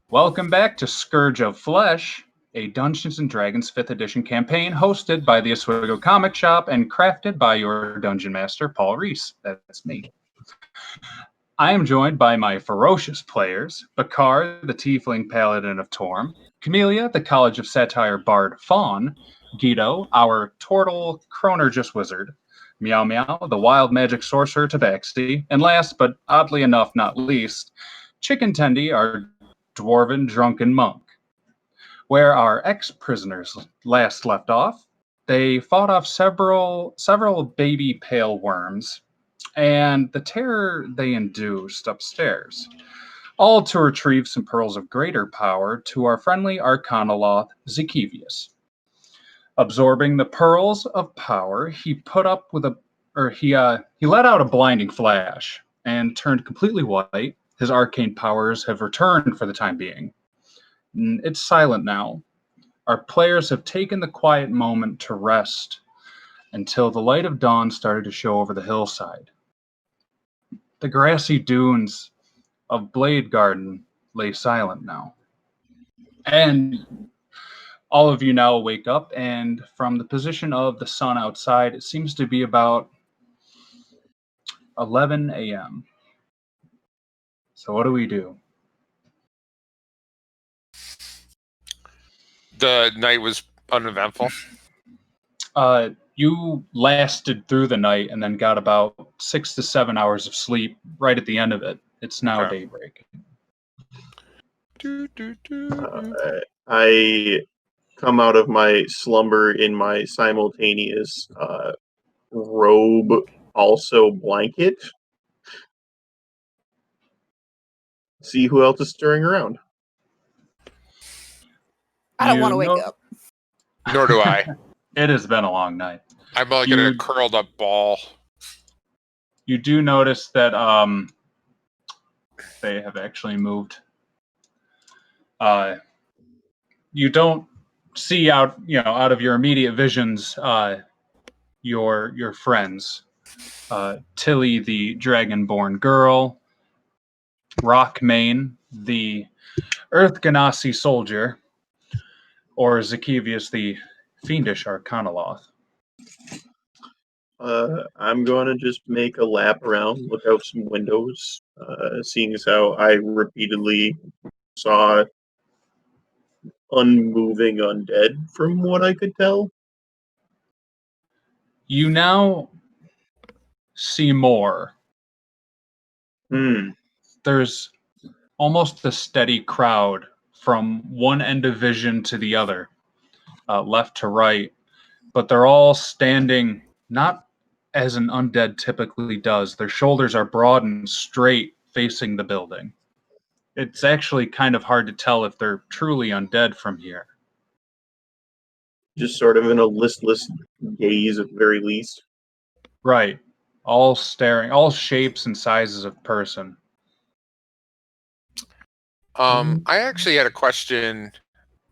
Welcome back to Scourge of Flesh, a Dungeons & Dragons 5th edition campaign hosted by the Oswego Comic Shop and crafted by your Dungeon Master, Paul Reese. That's me. I am joined by my ferocious players, Bakar, the Tiefling Paladin of Torm, Camellia, the College of Satire Bard Fawn, Guido, our Turtle Chronergus Wizard, Meow Meow, the Wild Magic Sorcerer Tabaxi, and last but oddly enough not least, Chicken Tendy, our Dwarven Drunken Monk. Where our ex-prisoners last left off, they fought off several baby pale worms and the terror they induced upstairs, all to retrieve some pearls of greater power to our friendly Arcanoloth Zekevius. Absorbing the pearls of power, he let out a blinding flash and turned completely white. His arcane powers have returned for the time being. It's silent now. Our players have taken the quiet moment to rest until the light of dawn started to show over the hillside. The grassy dunes of Blade Garden lay silent now. And all of you now wake up, and from the position of the sun outside, it seems to be about 11 a.m. So what do we do? The night was uneventful. You lasted through the night and then got about 6 to 7 hours of sleep right at the end of it. It's now daybreak. I come out of my slumber in my simultaneous robe, also blanket. See who else is stirring around. I don't want to wake up. Nor do I. It has been a long night. I'm like in a curled up ball. You do notice that they have actually moved. You don't see out of your immediate visions your friends. Tilly, the dragonborn girl, Rockmane, the Earth Ganassi soldier, or Zakivius, the fiendish Arcanoloth. I'm going to just make a lap around, look out some windows, seeing as how I repeatedly saw unmoving undead from what I could tell. You now see more. There's almost a steady crowd from one end of vision to the other, left to right, but they're all standing not as an undead typically does. Their shoulders are broad and straight, facing the building. It's actually kind of hard to tell if they're truly undead from here. Just sort of in a listless gaze at the very least. Right. All staring, all shapes and sizes of person. I actually had a question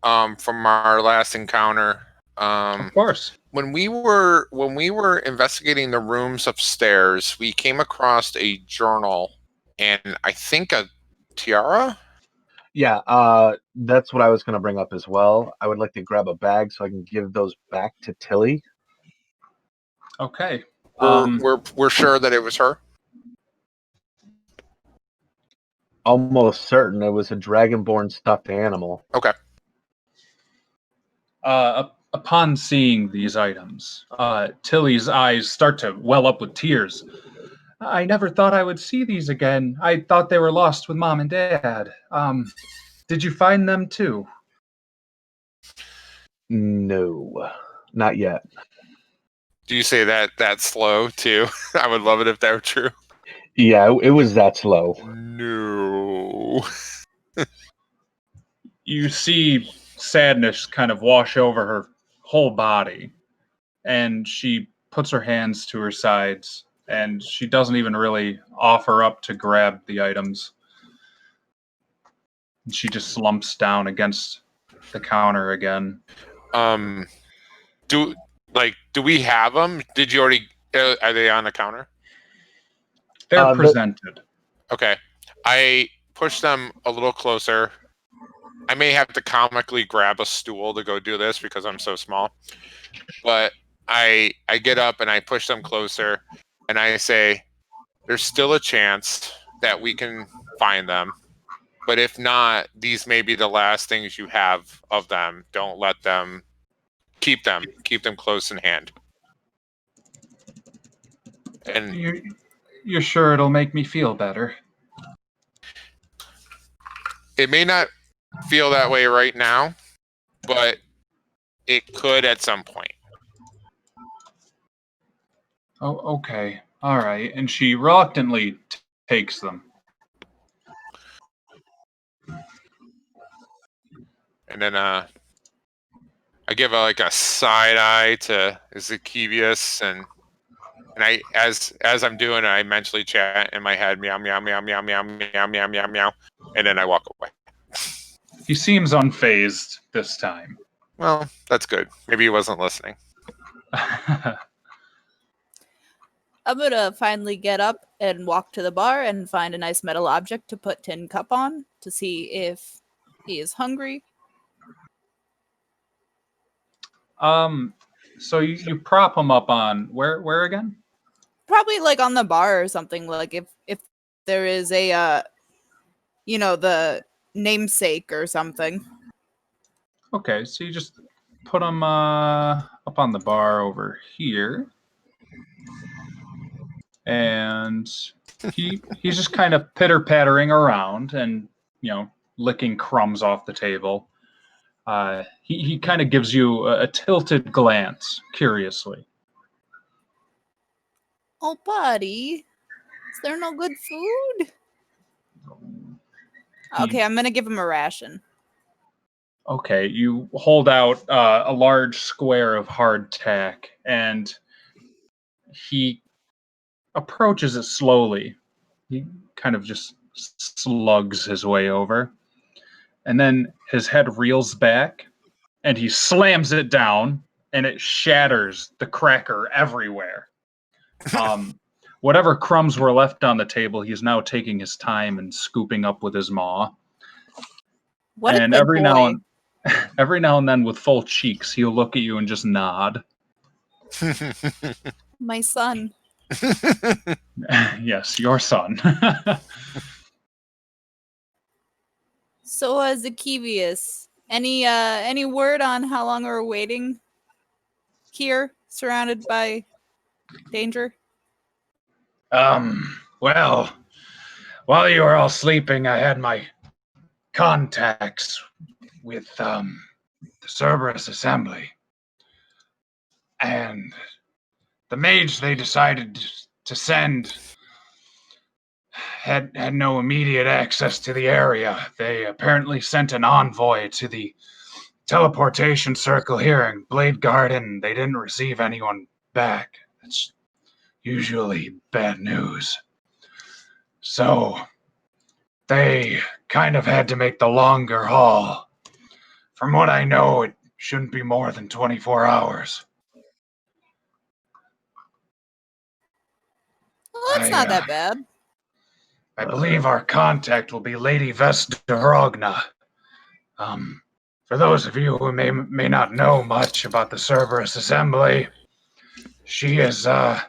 from our last encounter. Of course. When we were investigating the rooms upstairs, we came across a journal and I think a tiara. Yeah, that's what I was going to bring up as well. I would like to grab a bag so I can give those back to Tilly. Okay. We're sure that it was her. Almost certain it was a dragonborn stuffed animal. Okay. Upon seeing these items, Tilly's eyes start to well up with tears. I never thought I would see these again. I thought they were lost with Mom and Dad. Did you find them too? No, not yet. Do you say that slow too? I would love it if that were true. Yeah, it was that slow. No. You see sadness kind of wash over her whole body, and she puts her hands to her sides, and she doesn't even really offer up to grab the items. She just slumps down against the counter again. Do we have them? Did you already? Are they on the counter? They're presented. Okay. I push them a little closer. I may have to comically grab a stool to go do this because I'm so small. But I get up and I push them closer and I say, there's still a chance that we can find them. But if not, these may be the last things you have of them. Don't let them. Keep them close in hand. And you're sure it'll make me feel better? It may not feel that way right now, but it could at some point. Oh, okay. All right. And she reluctantly takes them. And then I give a side eye to Zakivius, and I as I'm doing it, I mentally chant in my head, meow meow meow meow meow meow meow meow meow, and then I walk away. He seems unfazed this time. Well, that's good. Maybe he wasn't listening. I'm gonna finally get up and walk to the bar and find a nice metal object to put Tin Cup on to see if he is hungry. So you prop him up on where again? Probably on the bar or something. If there is a the namesake or something. Okay, so you just put him up on the bar over here. And he's just kind of pitter-pattering around and, licking crumbs off the table. He kind of gives you a tilted glance, curiously. Oh, buddy, is there no good food? Okay, I'm gonna give him a ration. Okay, you hold out a large square of hardtack, and he approaches it slowly. He kind of just slugs his way over, and then his head reels back, and he slams it down, and it shatters the cracker everywhere. Whatever crumbs were left on the table, he's now taking his time and scooping up with his maw. What a And good every boy. now and then, with full cheeks, he'll look at you and just nod. My son. Yes, your son. So, Zacchaeus, any word on how long we're waiting here, surrounded by danger? Well, while you were all sleeping, I had my contacts with the Cerberus Assembly, and the mage they decided to send had no immediate access to the area. They apparently sent an envoy to the teleportation circle here in Blade Garden. They didn't receive anyone back. It's usually bad news. So they kind of had to make the longer haul. From what I know, it shouldn't be more than 24 hours. Well, that's not that bad. I believe our contact will be Lady Vesterogna. For those of you who may not know much about the Cerberus Assembly, she's the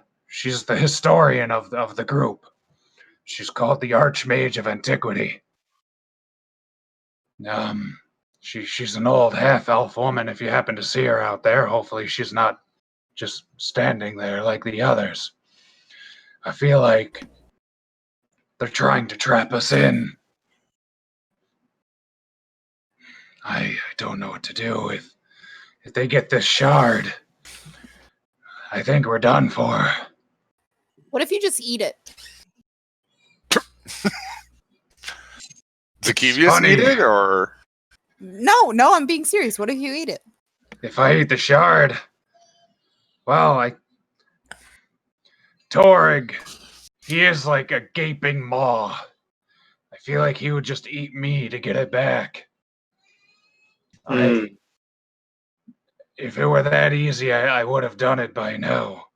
historian of the group. She's called the Archmage of Antiquity. She's an old half-elf woman. If you happen to see her out there, hopefully she's not just standing there like the others. I feel like they're trying to trap us in. I don't know what to do. If they get this shard, I think we're done for. What if you just eat it? Zacchaeus Funny. eat it, or No, I'm being serious. What if you eat it? If I eat the shard, well, Torg, he is like a gaping maw. I feel like he would just eat me to get it back. If it were that easy, I would have done it by now.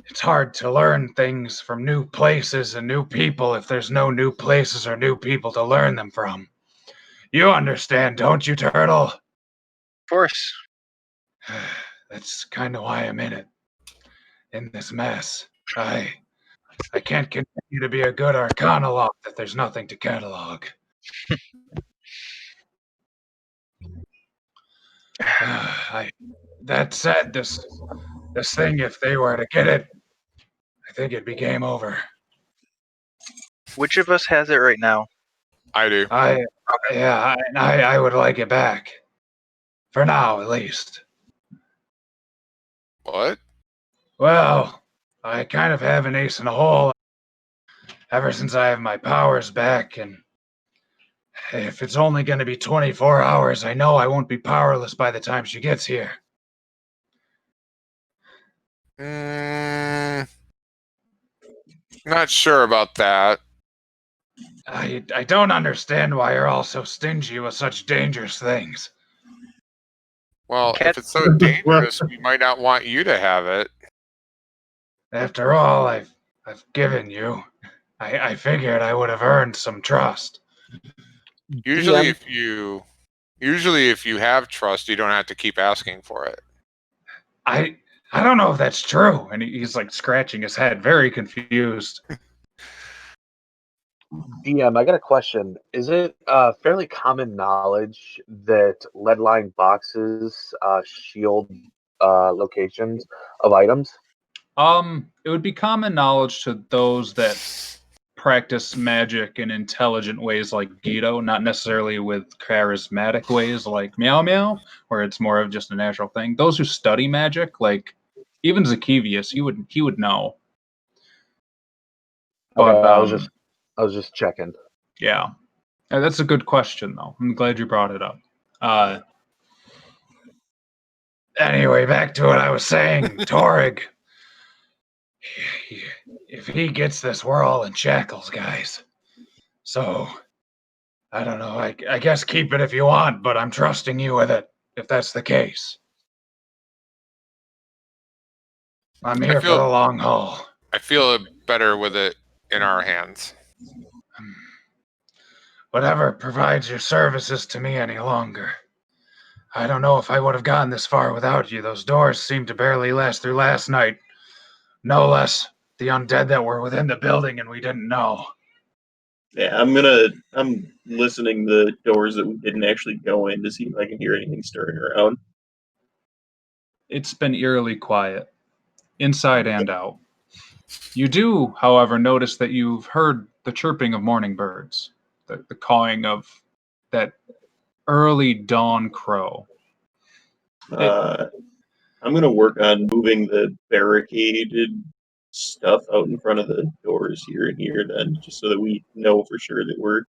It's hard to learn things from new places and new people if there's no new places or new people to learn them from. You understand, don't you, Turtle? Of course. That's kind of why I'm in this mess. I can't continue to be a good arcanologue if there's nothing to catalog. That said, this thing, if they were to get it, I think it'd be game over. Which of us has it right now? I do. I would like it back. For now, at least. What? Well, I kind of have an ace in the hole ever since I have my powers back, and if it's only going to be 24 hours, I know I won't be powerless by the time she gets here. Not sure about that. I don't understand why you're all so stingy with such dangerous things. Well, if it's so dangerous, we might not want you to have it. After all, I've given you. I figured I would have earned some trust. Usually, if you have trust, you don't have to keep asking for it. I don't know if that's true. And he's like scratching his head, very confused. DM, I got a question. Is it fairly common knowledge that lead-lined boxes shield locations of items? It would be common knowledge to those that practice magic in intelligent ways like Guido, not necessarily with charismatic ways like Meow Meow, where it's more of just a natural thing. Those who study magic, like even Zacchaeus, he would know. But Okay, I was just checking. Yeah. That's a good question, though. I'm glad you brought it up. Anyway, back to what I was saying. Torrig, if he gets this, we're all in shackles, guys. So, I don't know. I guess keep it if you want, but I'm trusting you with it, if that's the case. I'm here for the long haul. I feel better with it in our hands. Whatever provides your services to me any longer. I don't know if I would have gotten this far without you. Those doors seemed to barely last through last night. No less the undead that were within the building and we didn't know. Yeah, I'm listening to the doors that we didn't actually go in to see if I can hear anything stirring around. It's been eerily quiet, inside and out. You do, however, notice that you've heard the chirping of morning birds, the cawing of that early dawn crow. I'm gonna work on moving the barricaded stuff out in front of the doors here and here, then, just so that we know for sure that we're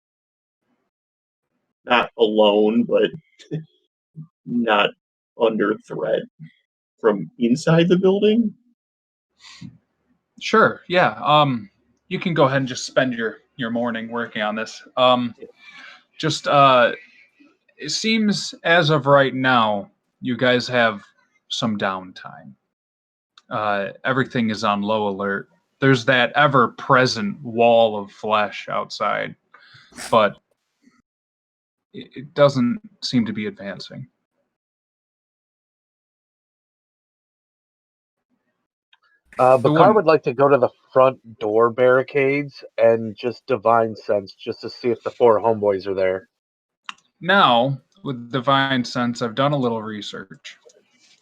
not alone, but not under threat from inside the building. Sure, yeah. You can go ahead and just spend your morning working on this. Just it seems as of right now, you guys have some downtime. Everything is on low alert. There's that ever-present wall of flesh outside, but it doesn't seem to be advancing. Bakar would like to go to the front door barricades and just divine sense, just to see if the four homeboys are there. Now, with Divine Sense, I've done a little research.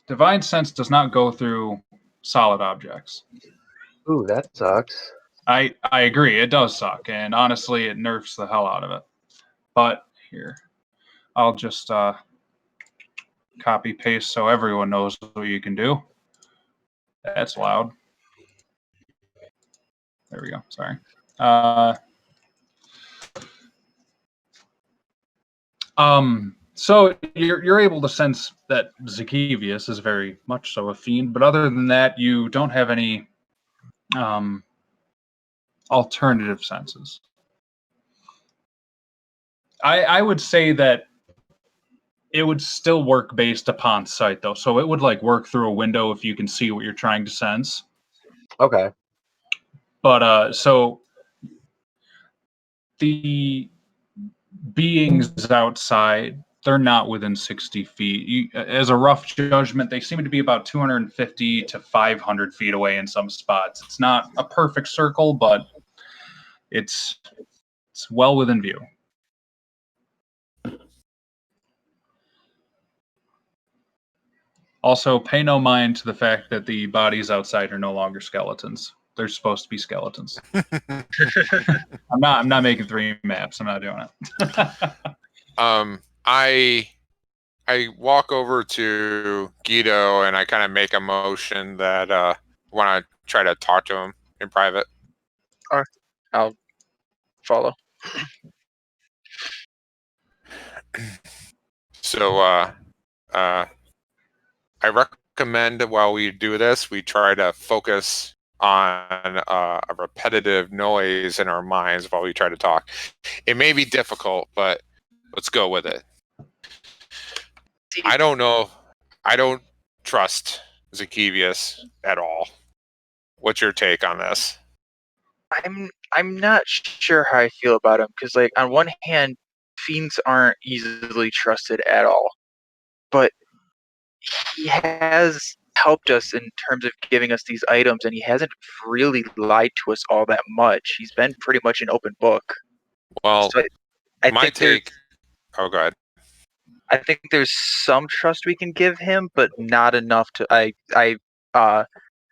Divine Sense does not go through solid objects. Ooh, that sucks. I agree, it does suck, and honestly, it nerfs the hell out of it. But here, I'll just copy paste so everyone knows what you can do. That's loud. There we go. Sorry. So you're able to sense that Zacchaeus is very much so a fiend, but other than that, you don't have any alternative senses. I would say that it would still work based upon sight, though. So it would like work through a window if you can see what you're trying to sense. Okay. But so the beings outside, they're not within 60 feet. As a rough judgment, they seem to be about 250 to 500 feet away in some spots. It's not a perfect circle, but it's well within view. Also, pay no mind to the fact that the bodies outside are no longer skeletons. They're supposed to be skeletons. I'm not making 3 maps. I'm not doing it. I walk over to Guido and I kind of make a motion that I want to try to talk to him in private. I'll follow. So I recommend while we do this, we try to focus on a repetitive noise in our minds while we try to talk. It may be difficult, but let's go with it. I don't know. I don't trust Zacchaeus at all. What's your take on this? I'm not sure how I feel about him, because like on one hand, fiends aren't easily trusted at all, but he has helped us in terms of giving us these items, and he hasn't really lied to us all that much. He's been pretty much an open book. Well, so I my think take. Oh, go ahead. I think there's some trust we can give him, but not enough to. I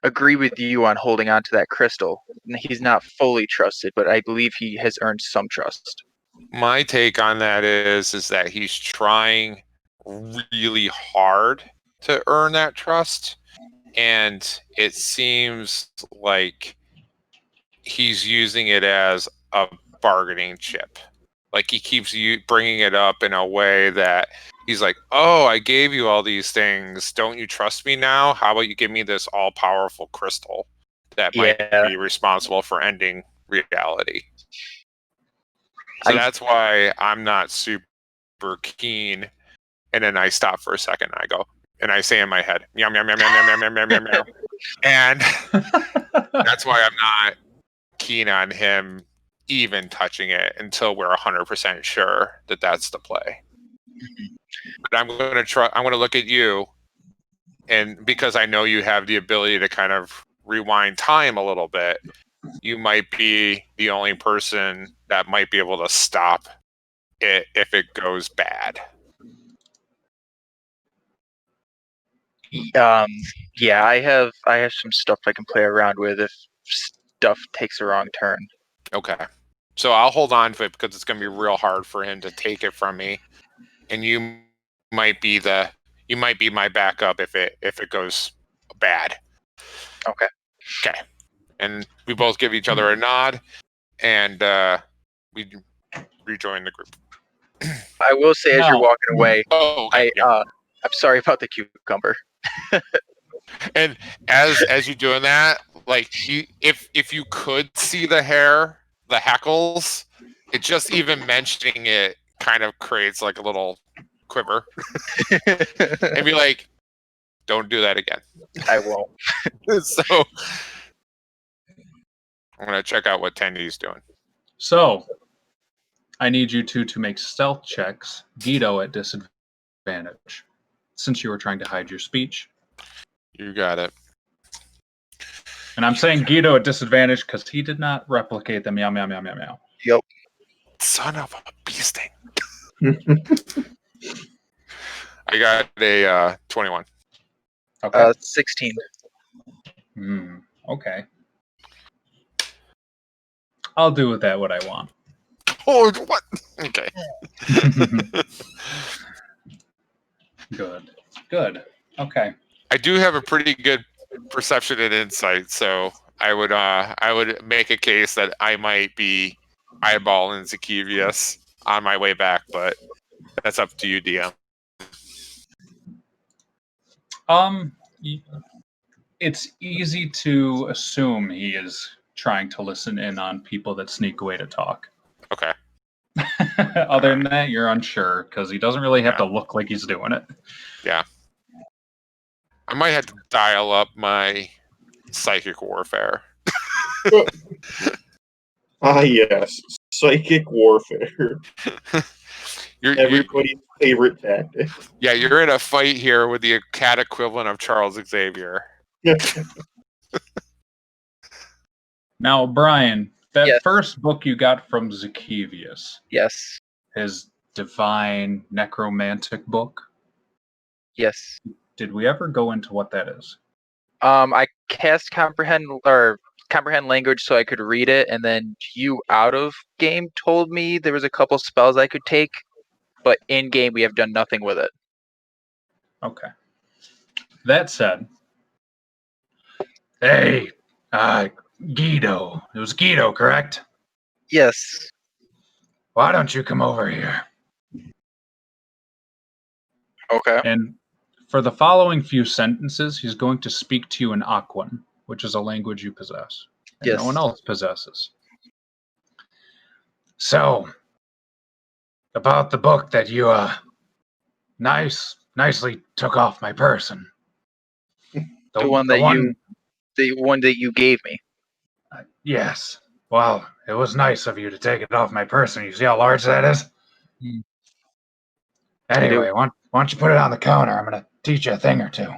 agree with you on holding on to that crystal. He's not fully trusted, but I believe he has earned some trust. My take on that is that he's trying really hard to earn that trust, and it seems like he's using it as a bargaining chip. Like he keeps bringing it up in a way that he's like, "Oh, I gave you all these things. Don't you trust me now? How about you give me this all-powerful crystal that might Yeah. be responsible for ending reality?" So I- that's why I'm not super keen. And then I stop for a second and I go, and I say in my head, meow, meow, meow, meow, meow, meow, meow, meow, meow. And that's why I'm not keen on him even touching it until we're 100% sure that that's the play. But I'm going to look at you, and because I know you have the ability to kind of rewind time a little bit, you might be the only person that might be able to stop it if it goes bad. Yeah, I have some stuff I can play around with if stuff takes a wrong turn. Okay. So I'll hold on to it because it's going to be real hard for him to take it from me, and you might be my backup if it goes bad. Okay. Okay. And we both give each other a nod, and we rejoin the group. I will say as you're No. walking away, Oh, okay. Yeah. I'm sorry about the cucumber. And as you're doing that, like if you could see the hair, the hackles, it just even mentioning it kind of creates like a little quiver. And be like, don't do that again. I won't. So I'm gonna check out what Tendy's doing. So, I need you two to make stealth checks, Guido at disadvantage, since you were trying to hide your speech. You got it. And I'm saying Guido at disadvantage because he did not replicate the meow, meow, meow, meow, meow. Yep. Son of a beasting. I got a 21. Okay. 16. Okay. I'll do with that what I want. Oh, what? Okay. Good. Okay. I do have a pretty good perception and insight, so I would make a case that I might be eyeballing Zacchaeus on my way back, but that's up to you, DM. It's easy to assume he is trying to listen in on people that sneak away to talk. Okay. Other than that, you're unsure because he doesn't really have to look like he's doing it. Yeah. I might have to dial up my psychic warfare. Yes. Psychic warfare. You're Everybody's favorite tactic. yeah, you're in a fight here with the cat equivalent of Charles Xavier. Now, Brian, that Yes. first book you got from Zacchaeus, Yes. his divine necromantic book, Yes. did we ever go into what that is? I cast comprehend language so I could read it, and then you out of game told me there was a couple spells I could take, but in game we have done nothing with it. Okay. That said, hey, Guido. It was Guido, correct? Yes. Why don't you come over here? Okay. And for the following few sentences, he's going to speak to you in Aquan, which is a language you possess, and Yes. no one else possesses. So, about the book that you nicely took off my person. The one that you gave me. Yes. Well, it was nice of you to take it off my person. You see how large that is? Anyway, why don't you put it on the counter? I'm going to teach you a thing or two.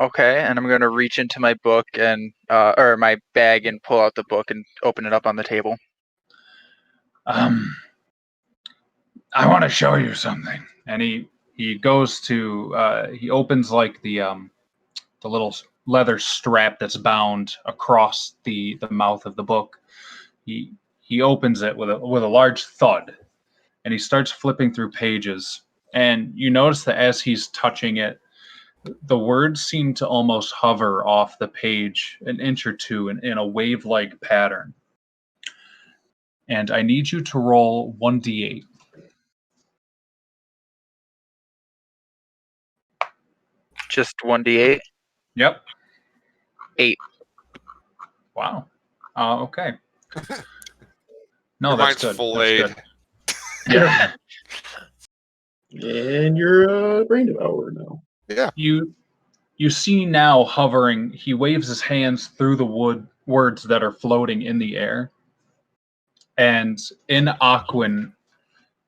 Okay, and I'm gonna reach into my book and or my bag and pull out the book and open it up on the table. I want to show you something. And he goes to he opens like the little leather strap that's bound across the mouth of the book. He opens it with a large thud, and he starts flipping through pages. And you notice that as he's touching it, the words seem to almost hover off the page an inch or two in a wave-like pattern. And I need you to roll 1d8. Just 1d8. Yep. 8. Wow. Okay. No, Your that's mind's good. filleted. Yeah. And you're a brain devourer now. Yeah. You see now hovering, he waves his hands through the words that are floating in the air. And in Aquin,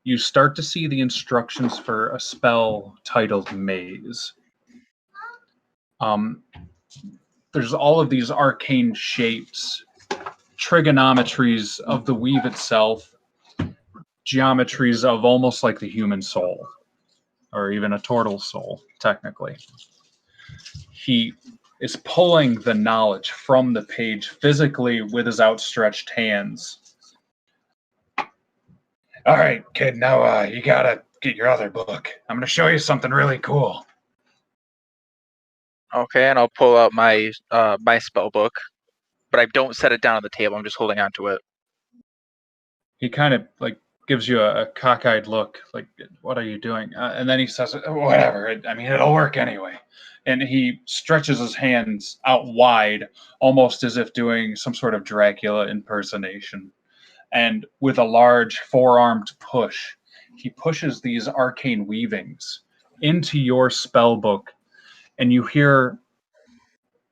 you start to see the instructions for a spell titled Maze. There's all of these arcane shapes, trigonometries of the weave itself, geometries of almost like the human soul, or even a turtle soul, technically. He is pulling the knowledge from the page physically with his outstretched hands. All right, kid, now you gotta get your other book. I'm gonna show you something really cool. Okay, and I'll pull out my my spell book, but I don't set it down on the table. I'm just holding on to it. He kind of like gives you a cockeyed look, like, "What are you doing?" And then he says, "Whatever. I mean, it'll work anyway." And he stretches his hands out wide, almost as if doing some sort of Dracula impersonation. And with a large four-armed push, he pushes these arcane weavings into your spell book, and you hear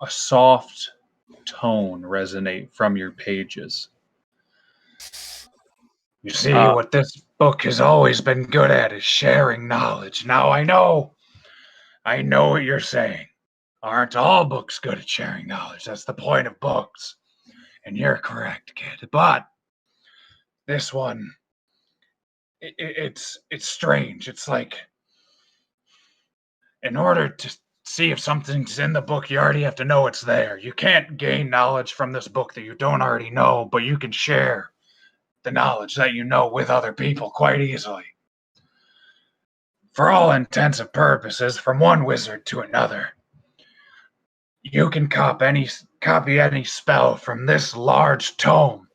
a soft tone resonate from your pages. You see, what this book has always been good at is sharing knowledge. Now I know what you're saying. Aren't all books good at sharing knowledge? That's the point of books. And you're correct, kid. But this one, it's strange. It's like, in order to see if something's in the book, you already have to know it's there. You can't gain knowledge from this book that you don't already know, but you can share the knowledge that you know with other people quite easily. For all intents and purposes, from one wizard to another, you can copy any spell from this large tome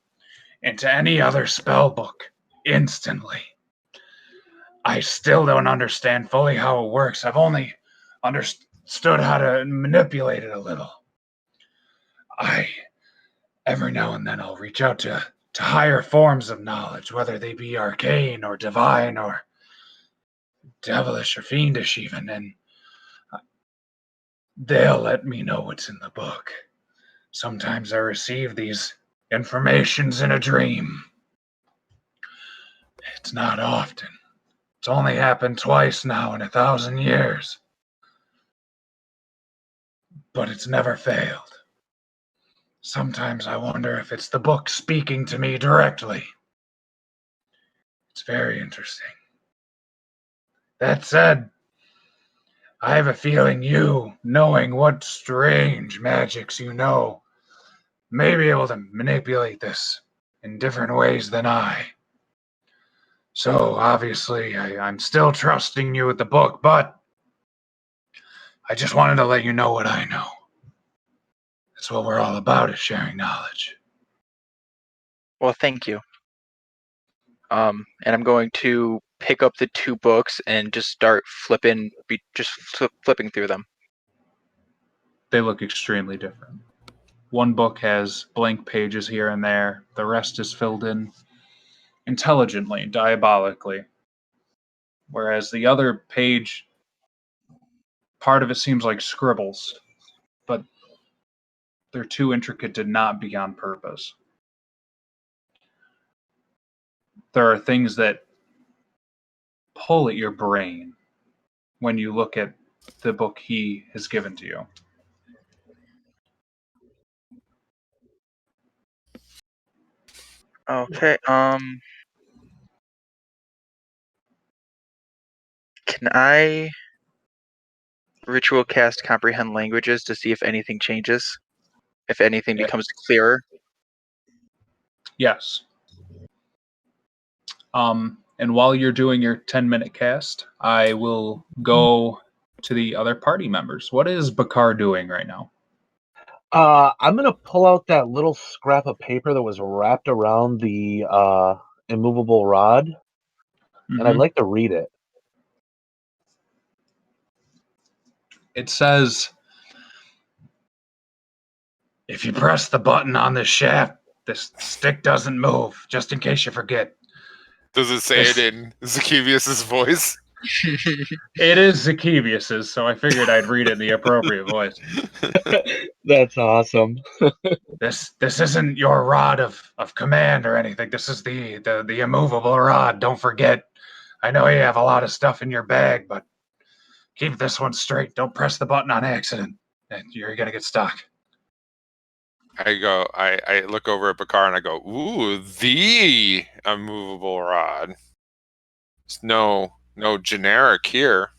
into any other spell book instantly. I still don't understand fully how it works. I've only understood how to manipulate it a little. Every now and then I'll reach out to higher forms of knowledge, whether they be arcane or divine or devilish or fiendish even, and they'll let me know what's in the book. Sometimes I receive these informations in a dream. It's not often. It's only happened twice now in 1,000 years. But it's never failed. Sometimes I wonder if it's the book speaking to me directly. It's very interesting. That said, I have a feeling you, knowing what strange magics you know, may be able to manipulate this in different ways than I. So, obviously, I'm still trusting you with the book, but I just wanted to let you know what I know. That's what we're all about, is sharing knowledge. Well, thank you. And I'm going to pick up the two books and just start flipping through them. They look extremely different. One book has blank pages here and there. The rest is filled in intelligently, diabolically. Whereas the other page, part of it seems like scribbles, but they're too intricate to not be on purpose. There are things that pull at your brain when you look at the book he has given to you. Okay. Can I ritual cast comprehend languages to see if anything changes? If anything Yeah. becomes clearer? Yes. And while you're doing your 10-minute cast, I will go to the other party members. What is Bakar doing right now? I'm gonna pull out that little scrap of paper that was wrapped around the immovable rod, and I'd like to read it. It says, if you press the button on this shaft, this stick doesn't move, just in case you forget. Does it say it in Zacchaeus' voice? It is Zacchaeus's, so I figured I'd read it in the appropriate voice. That's awesome. This isn't your rod of command or anything. This is the immovable rod. Don't forget. I know you have a lot of stuff in your bag, but keep this one straight. Don't press the button on accident, and you're gonna get stuck. I look over at Bakar and I go, ooh, the immovable rod. It's no generic here.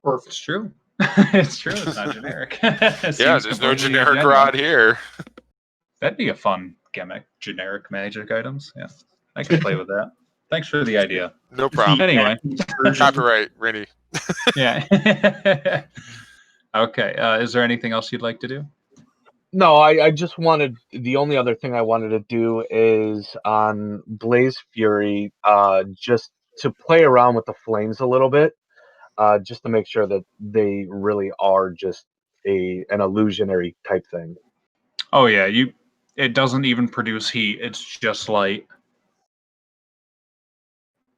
Or if it's true. It's true. It's not generic. Yeah, there's no generic rod here. That'd be a fun gimmick. Generic magic items. Yeah, I could play with that. Thanks for the idea. No problem. Anyway, Copyright, Rennie. yeah. Okay. Is there anything else you'd like to do? No, I just wanted, the only other thing I wanted to do is on Blaze Fury, just to play around with the flames a little bit, just to make sure that they really are just an illusionary type thing. Oh yeah, it doesn't even produce heat. It's just light.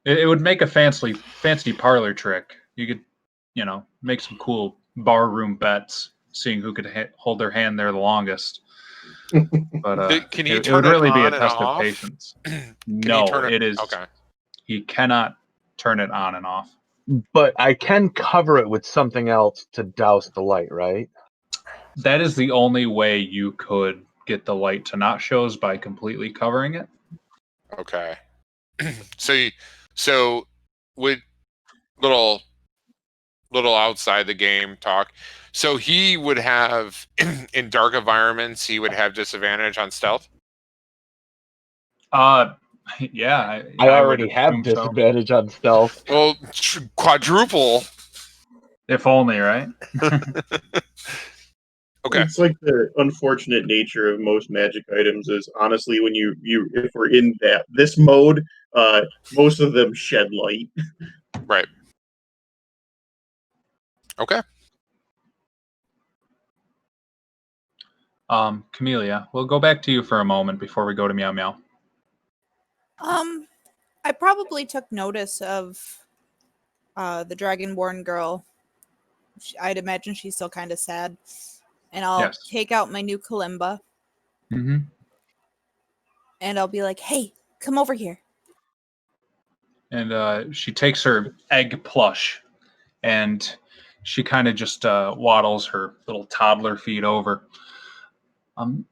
It would make a fancy parlor trick. You could, make some cool barroom bets, seeing who could hold their hand there the longest. But Can he it turn would really it be a on and test of off? patience. Can No, he turn it is. Okay. He cannot turn it on and off. But I can cover it with something else to douse the light, right? That is the only way you could get the light to not show, is by completely covering it. Okay. So with little outside the game talk. So he would have in dark environments, he would have disadvantage on stealth. Yeah. I already would have assume so. disadvantage on stealth. Well, quadruple. If only, right? Okay. It's like the unfortunate nature of most magic items is honestly when you if we're in this mode, most of them shed light. Right. Okay. Camellia, we'll go back to you for a moment before we go to Meow Meow. I probably took notice of the Dragonborn girl. I'd imagine she's still kind of sad. And I'll Yes. take out my new kalimba Mm-hmm. and I'll be like, hey, come over here. And she takes her egg plush and she kind of just waddles her little toddler feet over.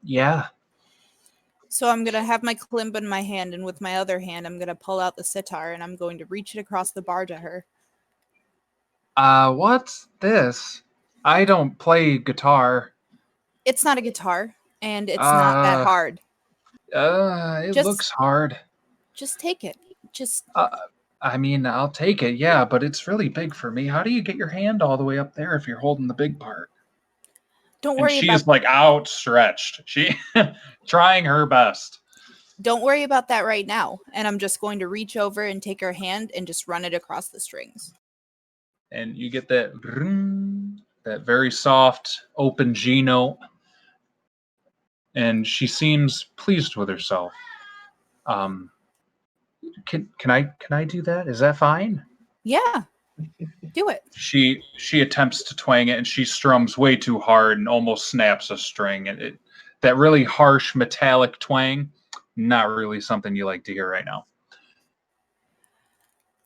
Yeah. So I'm going to have my kalimba in my hand, and with my other hand, I'm going to pull out the sitar, and I'm going to reach it across the bar to her. What's this? I don't play guitar. It's not a guitar, and it's not that hard. It looks hard. Just take it. I mean, I'll take it, yeah, but it's really big for me. How do you get your hand all the way up there if you're holding the big part? Don't And worry she about is like outstretched. She trying her best. Don't worry about that right now. And I'm just going to reach over and take her hand and just run it across the strings. And you get that very soft open G note. And she seems pleased with herself. Can I do that? Is that fine? Yeah. Do it. She attempts to twang it, and she strums way too hard and almost snaps a string. And that really harsh metallic twang, not really something you like to hear right now.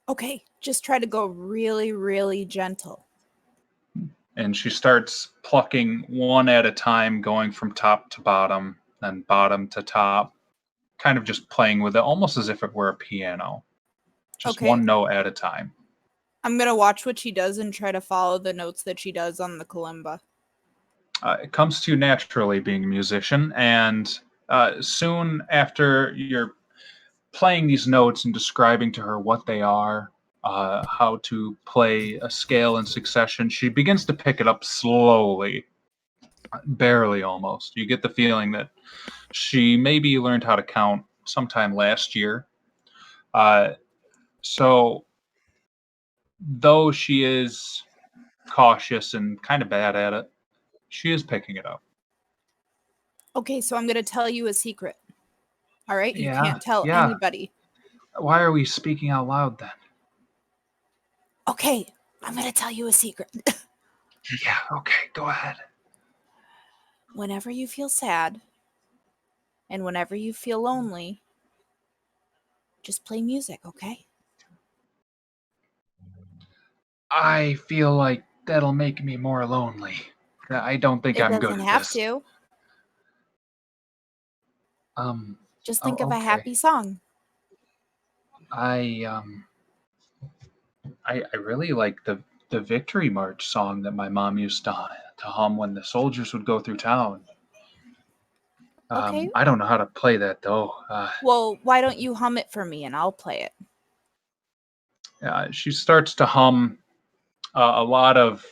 Okay, just try to go really, really gentle. And she starts plucking one at a time, going from top to bottom, then bottom to top, kind of just playing with it, almost as if it were a piano. Just Okay. one note at a time. I'm going to watch what she does and try to follow the notes that she does on the kalimba. It comes to you naturally being a musician, and soon after you're playing these notes and describing to her what they are, how to play a scale in succession, she begins to pick it up slowly, barely almost. You get the feeling that she maybe learned how to count sometime last year. So though she is cautious and kind of bad at it, she is picking it up. Okay, so I'm going to tell you a secret. All right? You Yeah, can't tell yeah. anybody. Why are we speaking out loud then? Okay, I'm going to tell you a secret. Yeah, okay, go ahead. Whenever you feel sad and whenever you feel lonely, just play music, okay? I feel like that'll make me more lonely. I don't think It I'm good doesn't at have this. to. Just think of a Okay. happy song. I really like the Victory March song that my mom used to hum when the soldiers would go through town. Okay. I don't know how to play that though. Well, why don't you hum it for me and I'll play it? She starts to hum a lot of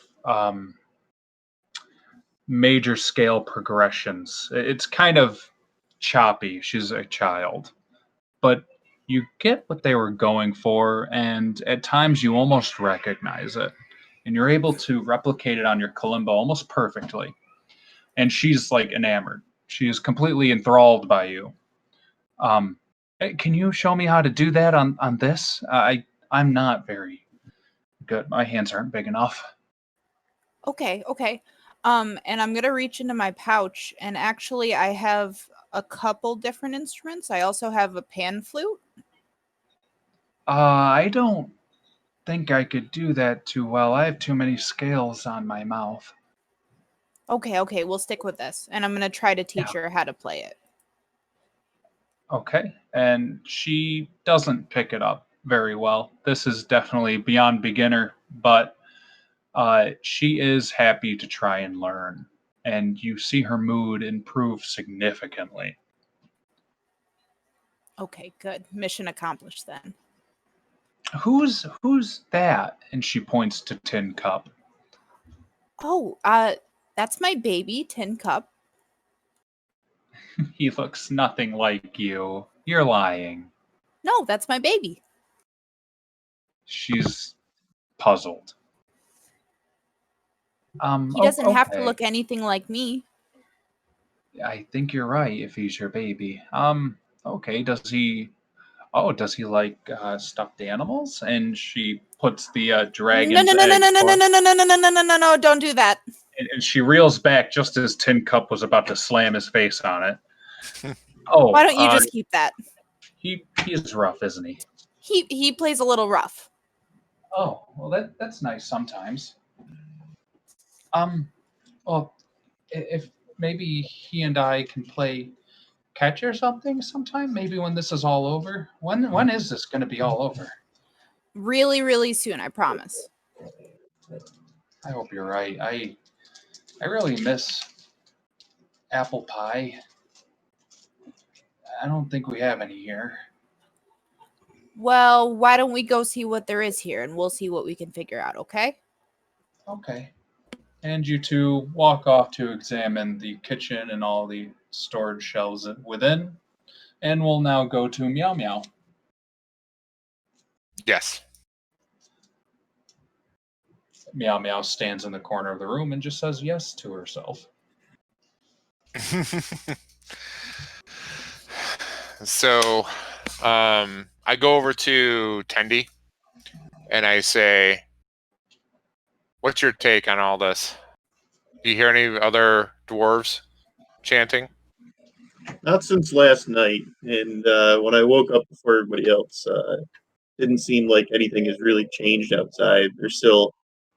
major scale progressions. It's kind of choppy. She's a child, but you get what they were going for, and at times you almost recognize it, and you're able to replicate it on your kalimba almost perfectly. And she's like enamored. She is completely enthralled by you. Can you show me how to do that on this? I'm not very good. My hands aren't big enough. Okay. And I'm going to reach into my pouch and actually I have a couple different instruments. I also have a pan flute. I don't think I could do that too well. I have too many scales on my mouth. Okay, we'll stick with this. And I'm going to try to teach Yeah. her how to play it. Okay. And she doesn't pick it up very well. This is definitely beyond beginner, but she is happy to try and learn. And you see her mood improve significantly. Okay, good. Mission accomplished then. Who's that? And she points to Tin Cup. Oh, that's my baby, Tin Cup. He looks nothing like you. You're lying. No, that's my baby. She's puzzled. He doesn't have to Okay. look anything like me. I think you're right if he's your baby. Okay, does he like stuffed animals? And she puts the No, dragon's no, no, no, egg no, no, no, toy, no, no, no, no, no, no, no, no, don't do that. and she reels back just as Tin Cup was about to slam his face on it. Oh, Why don't you just keep that? he's rough, isn't he? He plays a little rough. Oh, well that's nice sometimes. Well, if maybe he and I can play catch or something sometime, maybe when this is all over. When is this going to be all over? Really, really soon, I promise. I hope you're right. I really miss apple pie. I don't think we have any here. Well, why don't we go see what there is here and we'll see what we can figure out, okay? Okay. And you two walk off to examine the kitchen and all the storage shelves within. And we'll now go to Meow Meow. Yes. Meow Meow stands in the corner of the room and just says yes to herself. So, I go over to Tendy and I say, "What's your take on all this? Do you hear any other dwarves chanting?" Not since last night, and when I woke up before everybody else, didn't seem like anything has really changed outside. They're still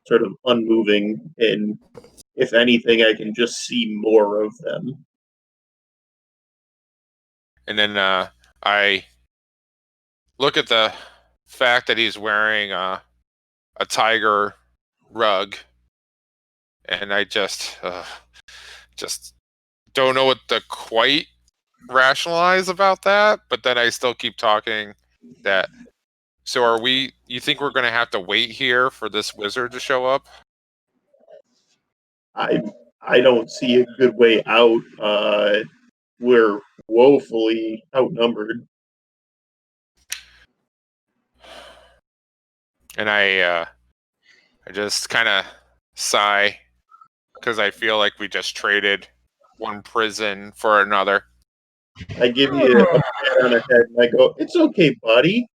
sort of unmoving, and if anything, I can just see more of them. And then I look at the fact that he's wearing a tiger rug, and I just don't know what to quite rationalize about that. But then I still keep talking. That so are we? You think we're going to have to wait here for this wizard to show up? I I don't see a good way out. We're woefully outnumbered. And I I just kind of sigh because I feel like we just traded one prison for another. I give you a pat on the head and I go, "It's okay, buddy.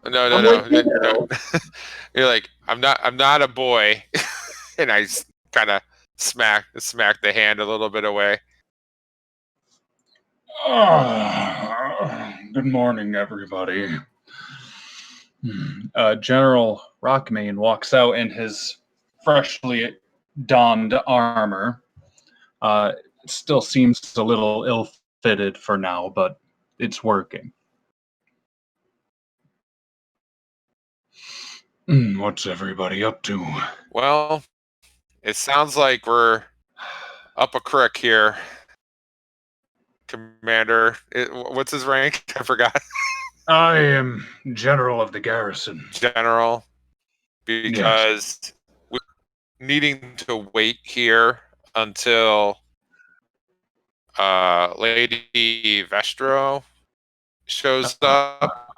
No, I'm with you now." You're like, I'm not a boy, and I kind of smack the hand a little bit away. Good morning, everybody. General Rockmane walks out in his freshly donned armor. It still seems a little ill-fitted for now, but it's working. What's everybody up to? Well, it sounds like we're up a creek here, Commander. What's his rank? I forgot. I am General of the Garrison. General, because we're needing to wait here until Lady Vestro shows up.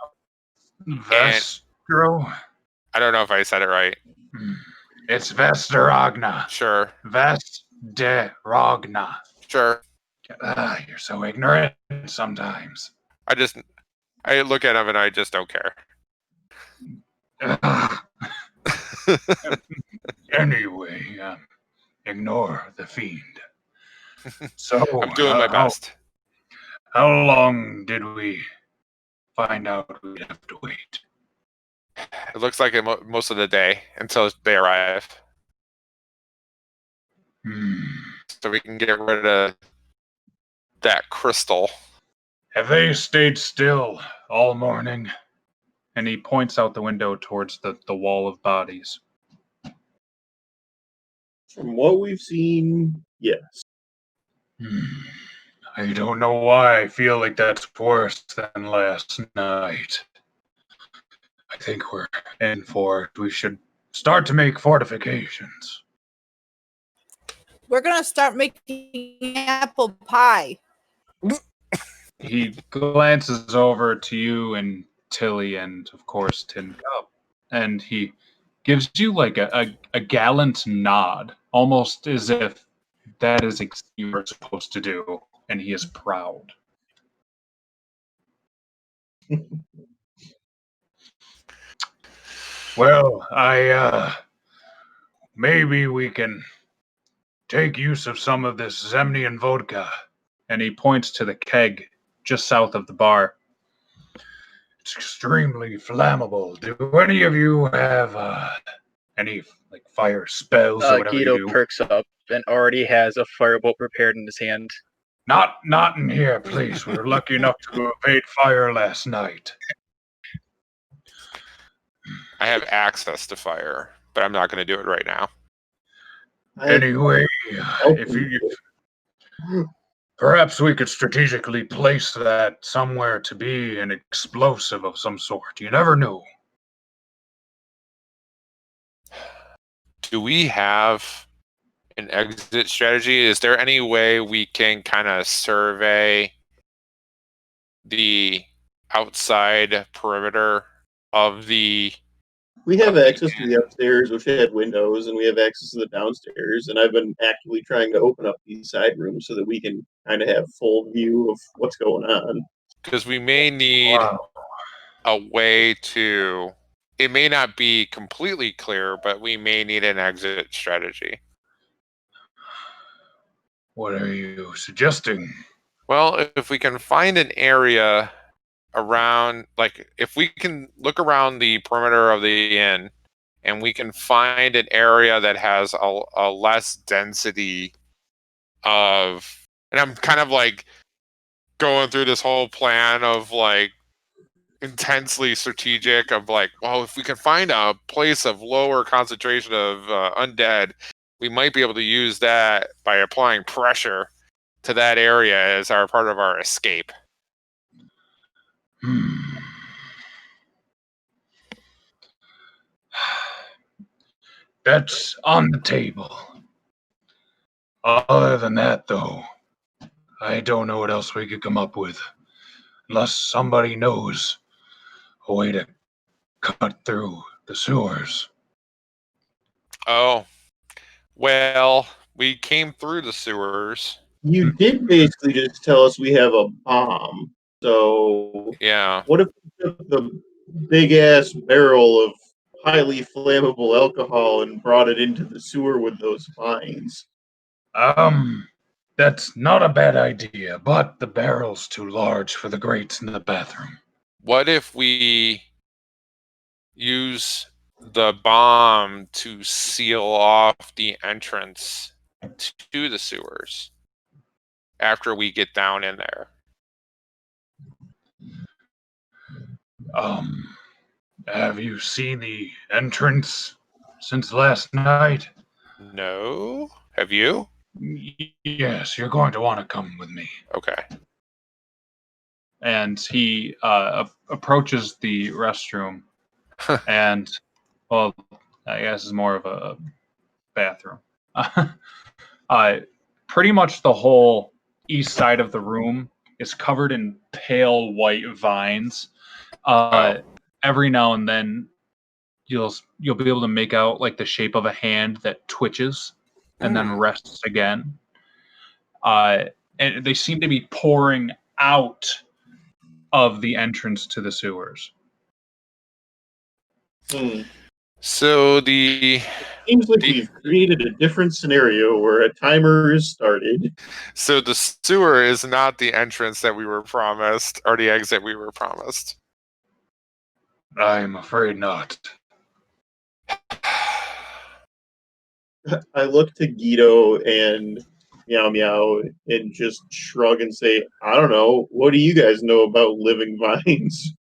Vestro? I don't know if I said it right. It's Vesterogna. Sure. Vesterogna. Sure. You're so ignorant sometimes. I look at him and I just don't care. Anyway, ignore the fiend. So I'm doing my best. How long did we find out we'd have to wait? It looks like most of the day until they arrive. So we can get rid of that crystal. Have they stayed still all morning? And he points out the window towards the wall of bodies. From what we've seen, yes. I don't know why I feel like that's worse than last night. I think we're in for it. We should start to make fortifications. We're going to start making apple pie. He glances over to you and Tilly and, of course, Tin Cup. And he gives you like a gallant nod, almost as if that is what you were supposed to do, and he is proud. Well, maybe we can take use of some of this Zemnian vodka. And he points to the keg just south of the bar. It's extremely flammable. Do any of you have any like fire spells or whatever Guido you do? perks up and already has a firebolt prepared in his hand. Not in here, please. We were lucky enough to evade fire last night. I have access to fire, but I'm not going to do it right now. Anyway, perhaps we could strategically place that somewhere to be an explosive of some sort. You never know. Do we have an exit strategy? Is there any way we can kind of survey the outside perimeter of the... We have access to the upstairs, which had windows, and we have access to the downstairs. And I've been actively trying to open up these side rooms so that we can kind of have full view of what's going on. Because we may need a way to... It may not be completely clear, but we may need an exit strategy. What are you suggesting? Well, if we can find an area around, like, if we can look around the perimeter of the inn and we can find an area that has a less density of... And I'm kind of like going through this whole plan of like intensely strategic of like, well, if we can find a place of lower concentration of undead, we might be able to use that by applying pressure to that area as our part of our escape. That's on the table. Other than that, though, I don't know what else we could come up with. Unless somebody knows a way to cut through the sewers. Oh, well, we came through the sewers. You did basically just tell us we have a bomb. So Yeah. what if we took the big ass barrel of highly flammable alcohol and brought it into the sewer with those vines? That's not a bad idea, but the barrel's too large for the grates in the bathroom. What if we use the bomb to seal off the entrance to the sewers after we get down in there? Have you seen the entrance since last night? No? Have you? Yes, you're going to want to come with me. Okay. And he approaches the restroom, and, well, I guess it's more of a bathroom. Pretty much the whole east side of the room is covered in pale white vines. Every now and then, you'll be able to make out like the shape of a hand that twitches and then rests again. And they seem to be pouring out of the entrance to the sewers. So the Seems like we've created a different scenario where a timer is started. So the sewer is not the entrance that we were promised, or the exit we were promised. I'm afraid not. I look to Guido and Meow Meow and just shrug and say, I don't know. What do you guys know about living vines?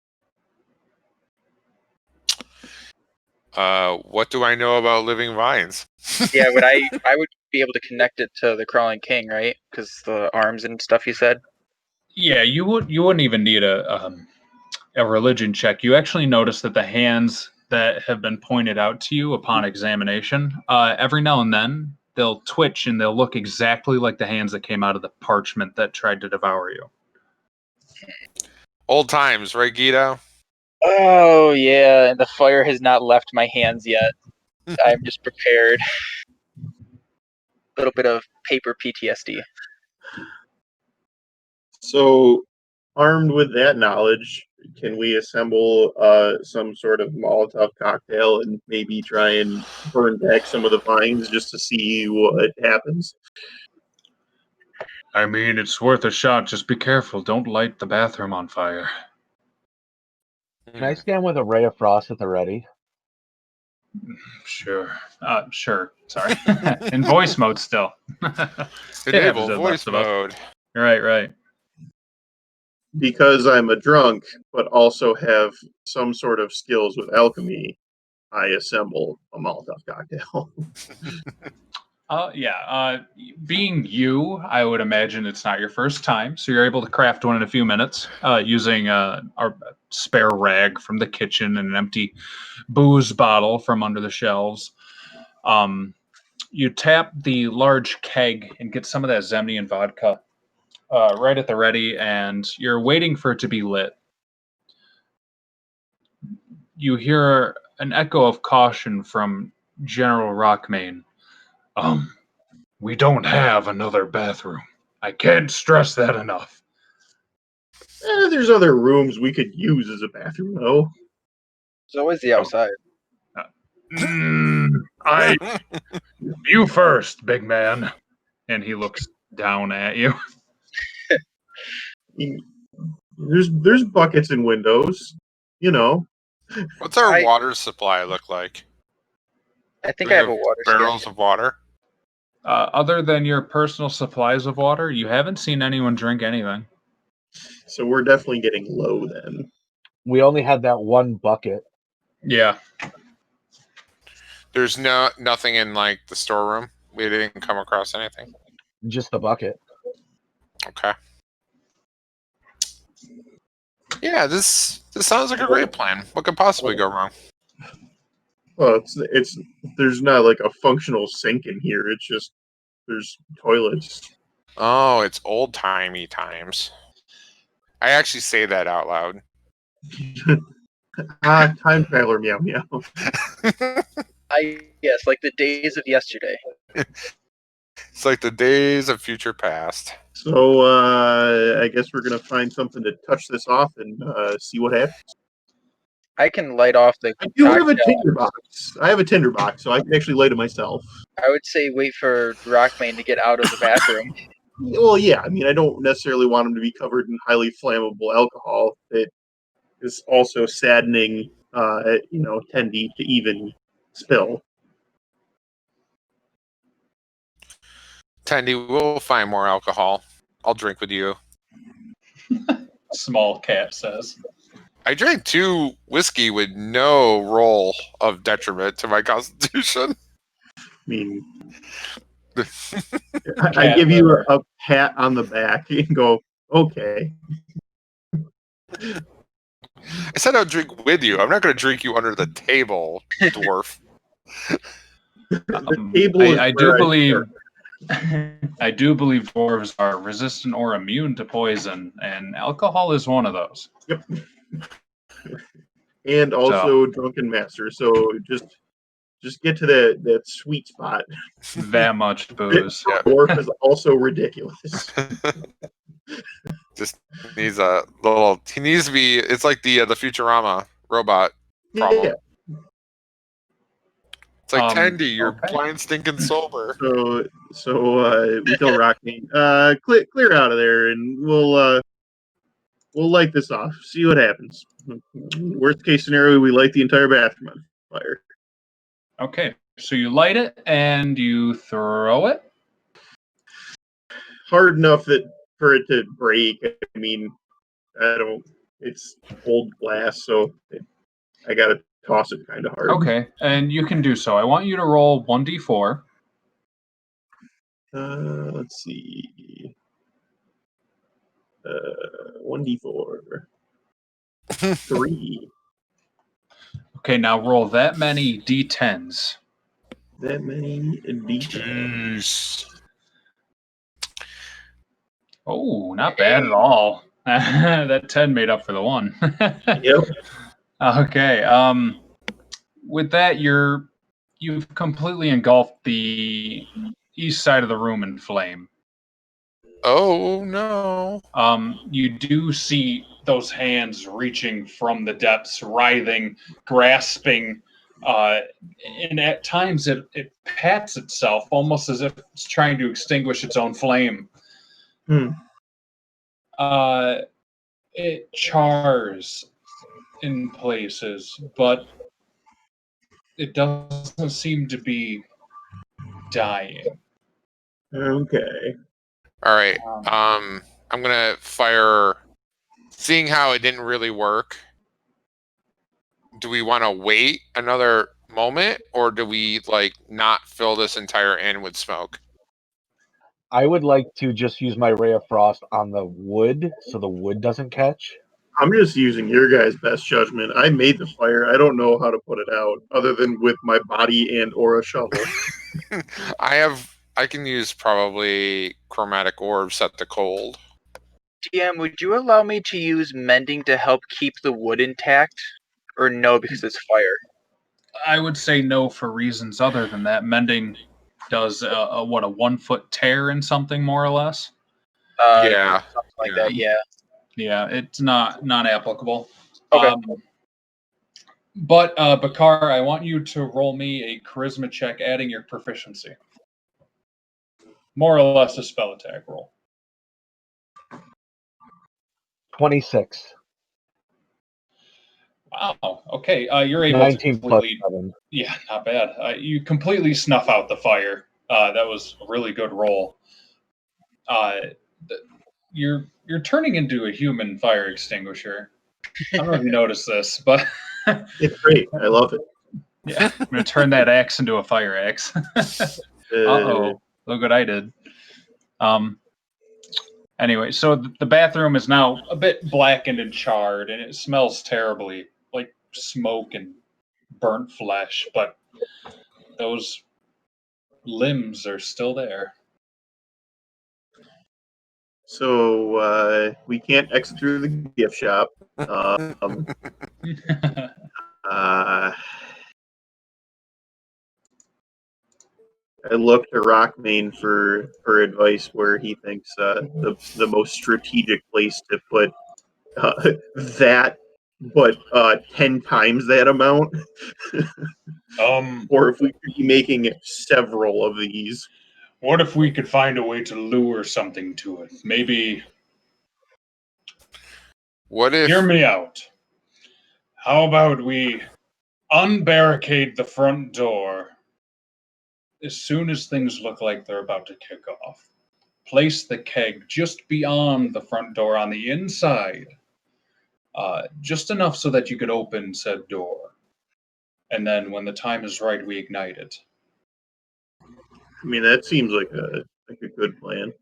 What do I know about living vines? Yeah, but I would be able to connect it to the crawling king, right? Because the arms and stuff you said. Yeah, you wouldn't even need a religion check. You actually notice that the hands that have been pointed out to you upon examination, every now and then they'll twitch and they'll look exactly like the hands that came out of the parchment that tried to devour you. Old times, right, Guido? Oh yeah, and the fire has not left my hands yet. I'm just prepared. A little bit of paper PTSD. So, armed with that knowledge, can we assemble some sort of Molotov cocktail and maybe try and burn back some of the vines just to see what happens? I mean, it's worth a shot. Just be careful. Don't light the bathroom on fire. Can I stand with a ray of frost at the ready? Sure. Sure. Sorry. In voice mode still. Enable voice mode. Right. Because I'm a drunk, but also have some sort of skills with alchemy, I assemble a Molotov cocktail. Being you, I would imagine it's not your first time, so you're able to craft one in a few minutes using our spare rag from the kitchen and an empty booze bottle from under the shelves. You tap the large keg and get some of that Zemnian vodka right at the ready, and you're waiting for it to be lit. You hear an echo of caution from General Rockmane. We don't have another bathroom. I can't stress that enough. There's other rooms we could use as a bathroom, though. There's always the outside. You first, big man. And he looks down at you. There's buckets and windows, you know. What's our water supply look like? I think I have a water barrels of water. Other than your personal supplies of water, you haven't seen anyone drink anything. So we're definitely getting low then. We only had that one bucket. Yeah. There's nothing in like the storeroom. We didn't come across anything. Just the bucket. Okay. Yeah, this sounds like a great plan. What could possibly go wrong? Well, it's there's not like a functional sink in here. It's just there's toilets. Oh, it's old timey times. I actually say that out loud. Time traveler, meow meow. Yes, like the days of yesterday. It's like the days of future past. So I guess we're gonna find something to touch this off and see what happens. I can light off the I do have a cocktail. tinder box. I have a tinder box, so I can actually light it myself. I would say wait for Rockman to get out of the bathroom. Well, yeah. I mean, I don't necessarily want him to be covered in highly flammable alcohol that is also saddening. Tendy to even spill. Tendy, we'll find more alcohol. I'll drink with you. Small cat says. I drank 2 whiskey with no roll of detriment to my constitution. I mean, I give you a pat on the back and go, okay. I said I'll drink with you. I'm not going to drink you under the table, dwarf. The table is I do where believe start. I do believe dwarves are resistant or immune to poison, and alcohol is one of those. Yep. And also drunken master. So just get to that sweet spot. That much booze. Yeah. Dwarf is also ridiculous. Just needs a little. He needs to be. It's like the Futurama robot problem. Yeah. It's like Tendy, you're okay. blind, stinking sober. So we tell Rockney, clear out of there, and we'll light this off. See what happens. Worst case scenario, we light the entire bathroom on fire. Okay, so you light it and you throw it. Hard enough for it to break. I mean, it's old glass, so I gotta toss it kind of hard. Okay, and you can do so. I want you to roll 1d4. Let's see. 1d4. 3. Okay, now roll that many d10s. That many d10s. Jeez. Oh, not bad at all. That 10 made up for the 1. Yep. Okay. With that, you've completely engulfed the east side of the room in flame. Oh no. You do see those hands reaching from the depths, writhing, grasping, and at times it pats itself almost as if it's trying to extinguish its own flame. It chars in places, but it doesn't seem to be dying. Okay. All right. I'm gonna fire. Seeing how it didn't really work, do we want to wait another moment, or do we not fill this entire inn with smoke? I would like to just use my ray of frost on the wood so the wood doesn't catch. I'm just using your guys' best judgment. I made the fire. I don't know how to put it out other than with my body and or a shovel. I can use probably chromatic orb set to cold. DM, would you allow me to use mending to help keep the wood intact? Or no, because it's fire? I would say no for reasons other than that. Mending does a 1 foot tear in something more or less. Yeah, something like that. Yeah. Yeah, it's not applicable. Okay. But Bakar, I want you to roll me a charisma check, adding your proficiency. More or less a spell attack roll. 26. Wow. Okay. You're able 19 to plus completely. 7. Yeah, not bad. You completely snuff out the fire. That was a really good roll. You're turning into a human fire extinguisher. I don't know if you noticed this, but It's great. I love it. yeah, I'm gonna turn that axe into a fire axe. Uh-oh. Look what I did. Anyway, so the bathroom is now a bit blackened and charred, and it smells terribly, like smoke and burnt flesh, but those limbs are still there. So we can't exit through the gift shop. Uh, look to Rockmane for advice where he thinks the most strategic place to put that, but 10 times that amount, or if we could be making several of these. What if we could find a way to lure something to it? Maybe. What if Hear me out. How about we unbarricade the front door as soon as things look like they're about to kick off? Place the keg just beyond the front door on the inside, just enough so that you could open said door. And then when the time is right, we ignite it. I mean, that seems like a good plan.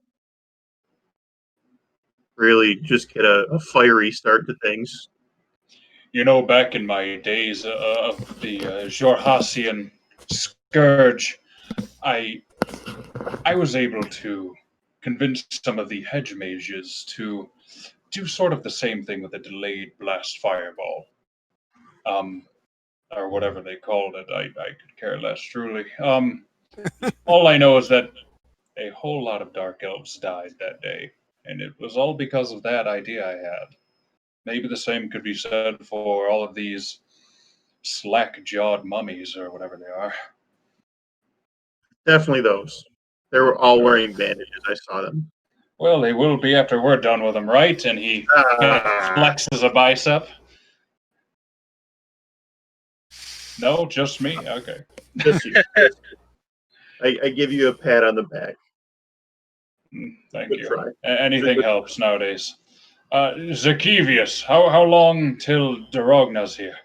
Really, just get a fiery start to things. You know, back in my days of the Jorhasian Scourge, I was able to convince some of the hedge mages to do sort of the same thing with a delayed blast fireball. Or whatever they called it. I could care less, truly. All I know is that a whole lot of dark elves died that day, and it was all because of that idea I had. Maybe the same could be said for all of these slack-jawed mummies or whatever they are. Definitely those. They were all wearing bandages. I saw them. Well, they will be after we're done with them, right? And he flexes a bicep. No, just me? Okay. Just you. I give you a pat on the back. Thank Good you. try. Anything Good helps nowadays. Zakivius, how long till Dorogna's here?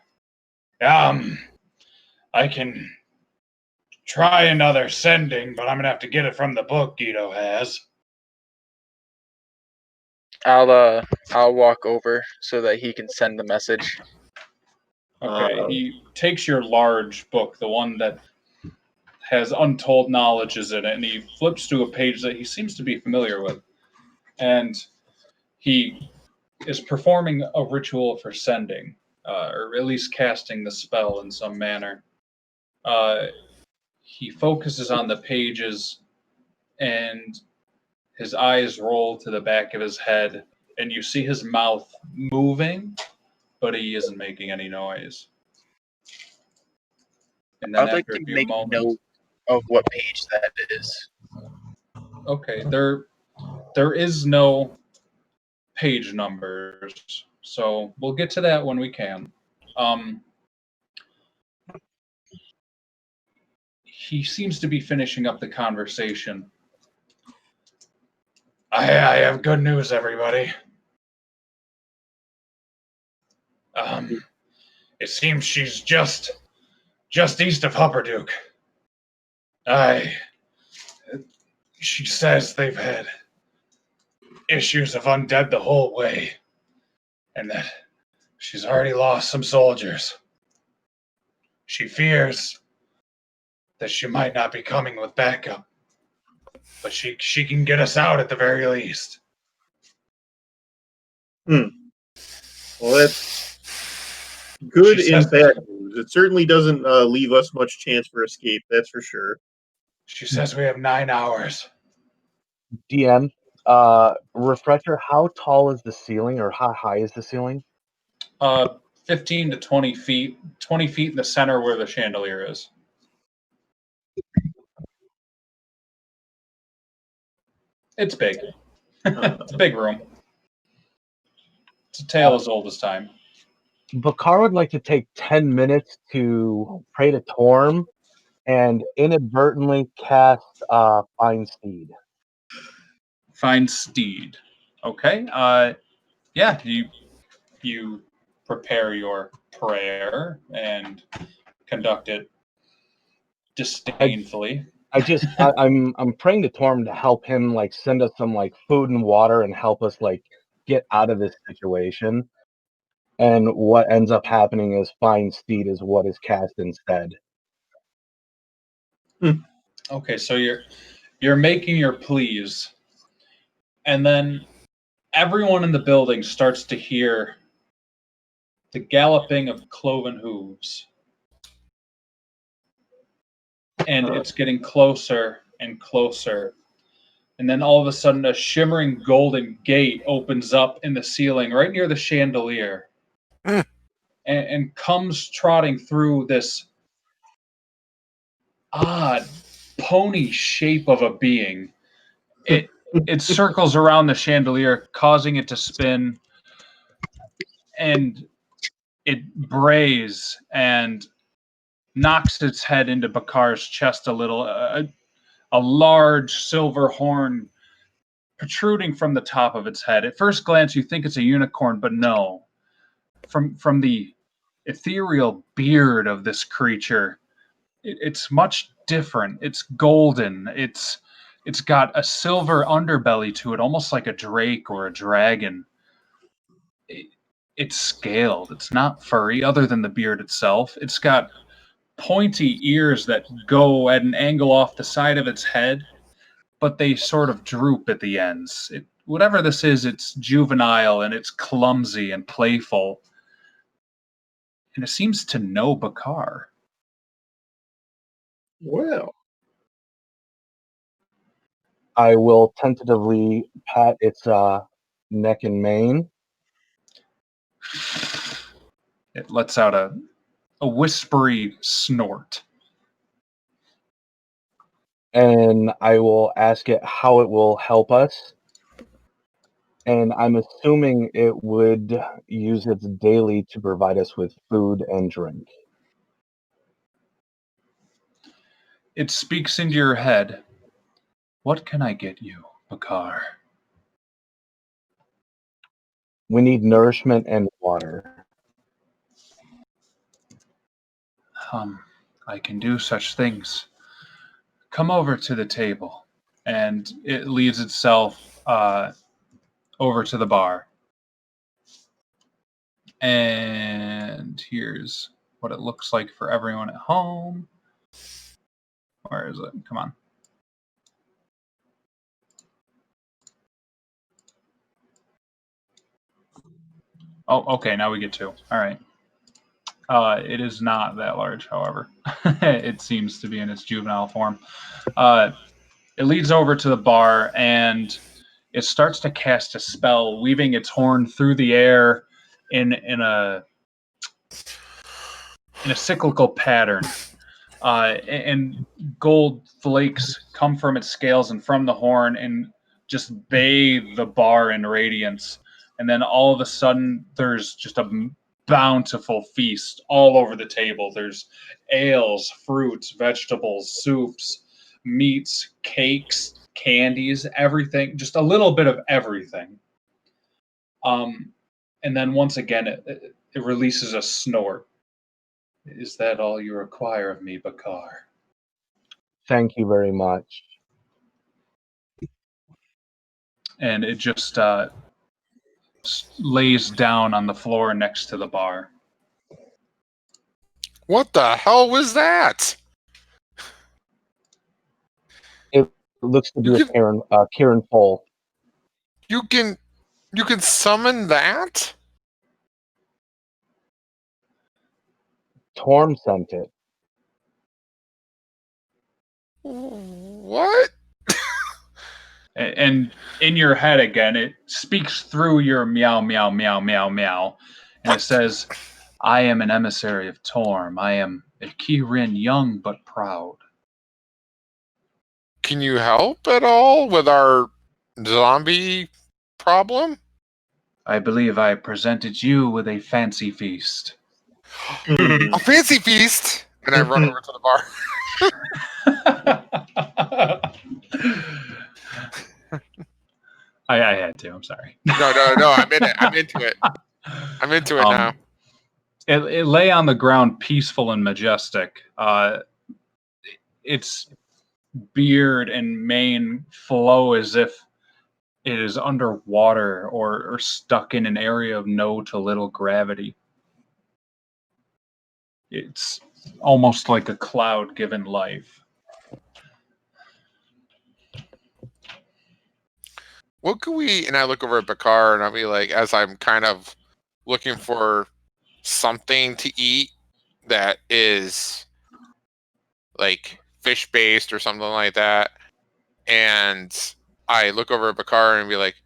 I can try another sending, but I'm gonna have to get it from the book Guido has. I'll walk over so that he can send the message. Okay, he takes your large book, the one that has untold knowledges in it, and he flips to a page that he seems to be familiar with. And he is performing a ritual for sending, or at least casting the spell in some manner. He focuses on the pages, and his eyes roll to the back of his head, and you see his mouth moving, but he isn't making any noise. And then I'd like after to a few make moments, note of what page that is. okay, there is no page numbers, so we'll get to that when we can. He seems to be finishing up the conversation. I have good news, everybody. It seems she's just east of Hupperduke. She says they've had issues of undead the whole way, and that she's already lost some soldiers. She fears that she might not be coming with backup, but she can get us out at the very least. Well, that's good She and says- bad news. It certainly doesn't leave us much chance for escape. That's for sure. She says we have 9 hours. DM, refresher, how tall is the ceiling or how high is the ceiling? 15 to 20 feet. 20 feet in the center where the chandelier is. It's big. It's a big room. It's a tale as old as time. Bakar would like to take 10 minutes to pray to Torm and inadvertently cast Find Steed. Find steed. Okay. Yeah, you prepare your prayer and conduct it disdainfully. I'm praying to Torm to help him like send us some like food and water and help us like get out of this situation. And what ends up happening is Find Steed is what is cast instead. Okay, so you're making your pleas, and then everyone in the building starts to hear the galloping of cloven hooves. and it's getting closer and closer. And then all of a sudden, a shimmering golden gate opens up in the ceiling right near the chandelier Mm. and comes trotting through this odd pony shape of a being. It circles around the chandelier, causing it to spin, and it brays and knocks its head into Bakar's chest a little. A large silver horn protruding from the top of its head. At first glance, you think it's a unicorn, but no. From the ethereal beard of this creature, it's much different. It's golden. It's got a silver underbelly to it, almost like a drake or a dragon. It's scaled. It's not furry, other than the beard itself. It's got pointy ears that go at an angle off the side of its head, but they sort of droop at the ends. Whatever this is, it's juvenile and it's clumsy and playful. And it seems to know Bakar. Well, I will tentatively pat its neck and mane. It lets out a whispery snort. And I will ask it how it will help us. And I'm assuming it would use its daily to provide us with food and drink. It speaks into your head. What can I get you, Bakar? We need nourishment and water. I can do such things. Come over to the table. And it leads itself over to the bar. And here's what it looks like for everyone at home. Where is it? Come on. Oh, okay. Now we get two. All right. It is not that large, however. It seems to be in its juvenile form. It leads over to the bar, and it starts to cast a spell, weaving its horn through the air in a cyclical pattern. And gold flakes come from its scales and from the horn and just bathe the bar in radiance. And then all of a sudden, there's just a bountiful feast all over the table. There's ales, fruits, vegetables, soups, meats, cakes, candies, everything, just a little bit of everything. And then once again, it releases a snort. Is that all you require of me, Bakar? Thank you very much. And it just lays down on the floor next to the bar. What the hell was that? It looks to be You a Kieran Pole. You can summon that? Torm sent it. What? And in your head again, it speaks through your meow, meow, meow, meow, meow. And it says, I am an emissary of Torm. I am a Kirin, young but proud. Can you help at all with our zombie problem? I believe I presented you with a fancy feast. A fancy feast! And I run over to the bar. I had to. I'm sorry. No. I'm in it. I'm into it. I'm into it now. It lay on the ground peaceful and majestic. Its beard and mane flow as if it is underwater or stuck in an area of no to little gravity. It's almost like a cloud given life. What could we... And I look over at Bakar and I'll be like, as I'm kind of looking for something to eat that is like fish based or something like that. And I look over at Bakar and be like,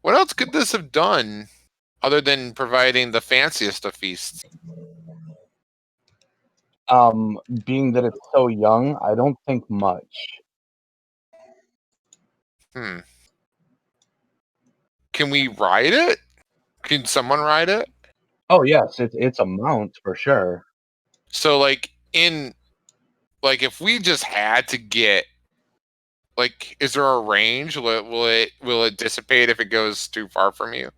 what else could this have done other than providing the fanciest of feasts? Being that it's so young, I don't think much. Can we ride it? Can someone ride it? Oh yes, it's a mount for sure. So like if we just had to get, like, is there a range? Will it dissipate if it goes too far from you?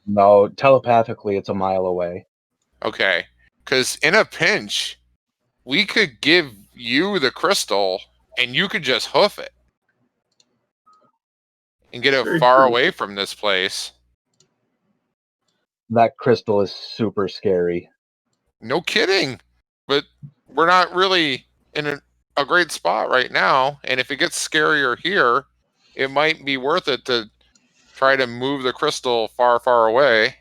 No, telepathically, it's a mile away. Okay, because in a pinch, we could give you the crystal, and you could just hoof it and get it Very far true. away from this place. That crystal is super scary. No kidding. But we're not really in a great spot right now, and if it gets scarier here, it might be worth it to try to move the crystal far, far away.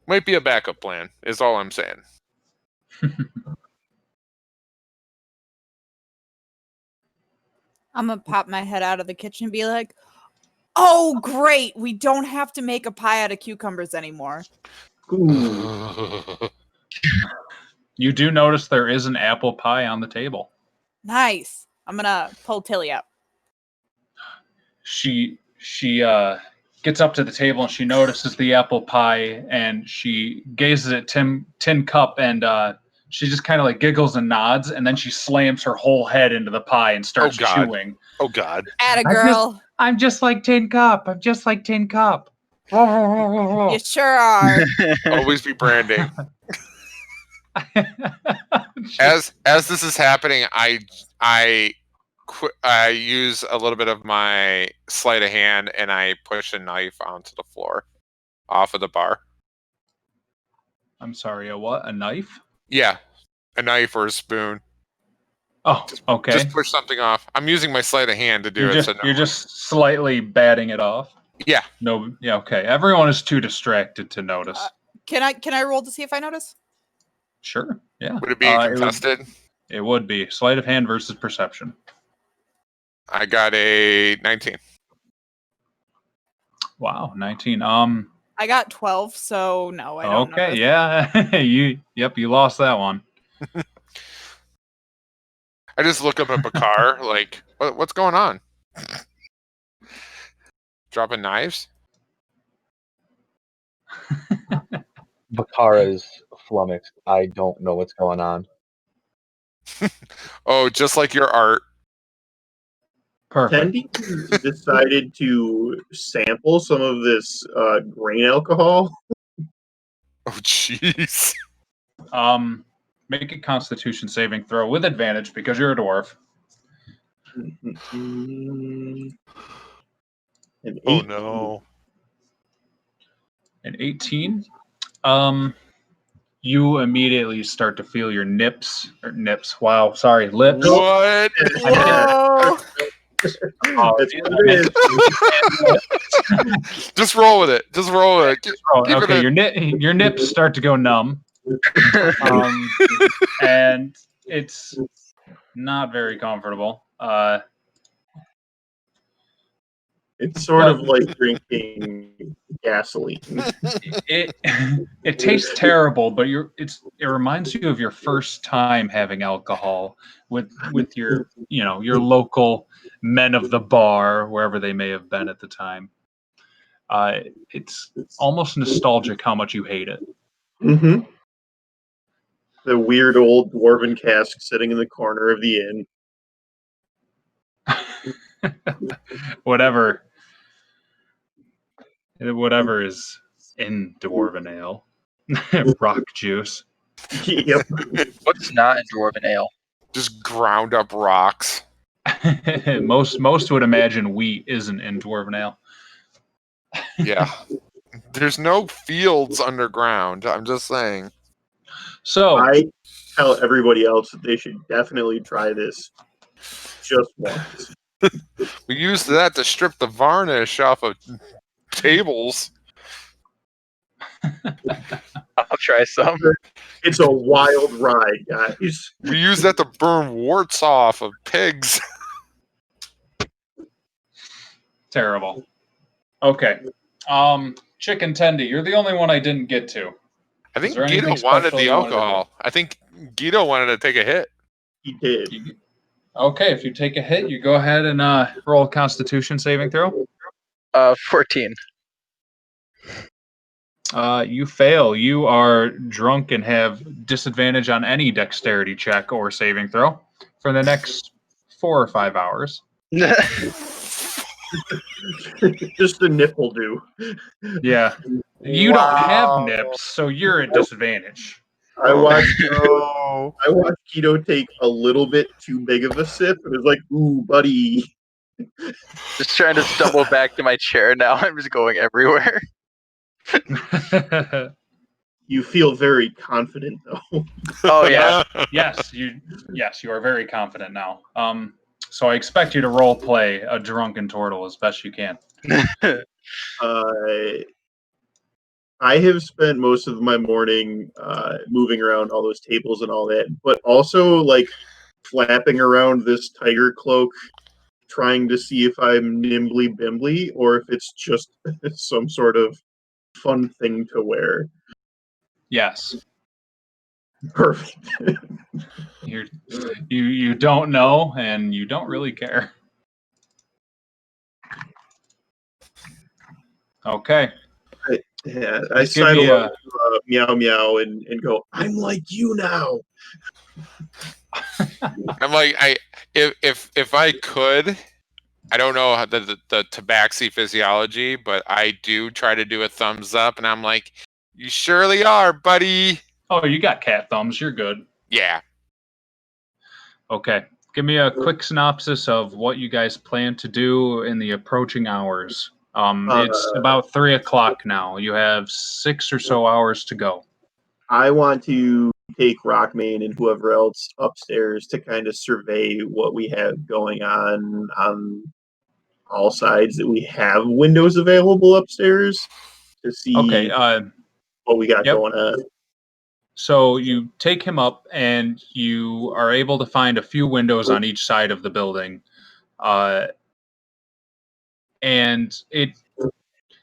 Might be a backup plan, is all I'm saying. I'm gonna pop my head out of the kitchen and be like, "Oh, great! We don't have to make a pie out of cucumbers anymore." Ooh. You do notice there is an apple pie on the table. Nice. I'm gonna pull Tilly up. She gets up to the table and she notices the apple pie and she gazes at Tin Cup and she just kind of like giggles and nods and then she slams her whole head into the pie and starts chewing. Oh God. Atta girl. I'm just like Tin Cup. I'm just like Tin Cup. You sure are. Always be branding. As this is happening, I use a little bit of my sleight of hand and I push a knife onto the floor off of the bar. I'm sorry, a what? A knife? Yeah, a knife or a spoon. Oh, okay. Just push something off. I'm using my sleight of hand to do it. You're just slightly batting it off. Yeah. No. Yeah. Okay. Everyone is too distracted to notice. Can I roll to see if I notice? Sure. Yeah. Would it be contested? It would be sleight of hand versus perception. I got a 19. Wow, 19. I got 12, so no, I don't Okay, notice. yeah. You lost that one. I just look up at Bakar, like, what's going on? Dropping knives? Bakara is flummoxed. I don't know what's going on. Oh, just like your art. Perfect. Tendy decided to sample some of this grain alcohol. Oh, jeez. Make a Constitution saving throw with advantage because you're a dwarf. An Oh 8. no. An 18. You immediately start to feel your lips. What? Whoa. That's what it is. Just roll with it. Just roll with it. Keep Okay, it your nips start to go numb. And it's not very comfortable. It's sort of like drinking gasoline. It tastes terrible, but it reminds you of your first time having alcohol with your your local men of the bar, wherever they may have been at the time. It's almost nostalgic how much you hate it. Mm-hmm. The weird old dwarven cask sitting in the corner of the inn. Whatever is in dwarven ale. Rock juice. Yep. What's not in dwarven ale? Just ground up rocks. most would imagine wheat isn't in dwarven ale. Yeah. There's no fields underground. I'm just saying. So I tell everybody else that they should definitely try this just once. We used that to strip the varnish off of tables. I'll try some. It's a wild ride, guys. We use that to burn warts off of pigs. Terrible. Okay. Chicken Tendy, you're the only one I didn't get to. I think there Guido anything wanted special the you wanted to do? alcohol. I think Guido wanted to take a hit. He did. Okay, if you take a hit, you go ahead and roll a Constitution saving throw. 14. You fail. You are drunk and have disadvantage on any dexterity check or saving throw for the next 4 or 5 hours. Just a nip will do. Yeah. You don't have nips, so you're at disadvantage. I watched No. I watched Keto take a little bit too big of a sip, and it was like, "Ooh, buddy." Just trying to stumble back to my chair now. I'm just going everywhere. You feel very confident though. Oh yeah. Yes, you are very confident now. So I expect you to role play a drunken turtle as best you can. I have spent most of my morning moving around all those tables and all that, but also like flapping around this tiger cloak, trying to see if I'm nimbly bimbly or if it's just some sort of fun thing to wear. Yes. Perfect. You don't know, and you don't really care. Okay. Yeah, I Just give me sidle up to Meow Meow and go, I'm like you now. I'm like, if I could, I don't know how the tabaxi physiology, but I do try to do a thumbs up, and I'm like, you surely are, buddy. Oh, you got cat thumbs. You're good. Yeah. Okay. Give me a quick synopsis of what you guys plan to do in the approaching hours. It's about 3 o'clock now. You have 6 or so hours to go. I want to take Rockmane and whoever else upstairs to kind of survey what we have going on all sides. That we have windows available upstairs to see Okay. what we got Yep. going on. So you take him up, and you are able to find a few windows on each side of the building. And it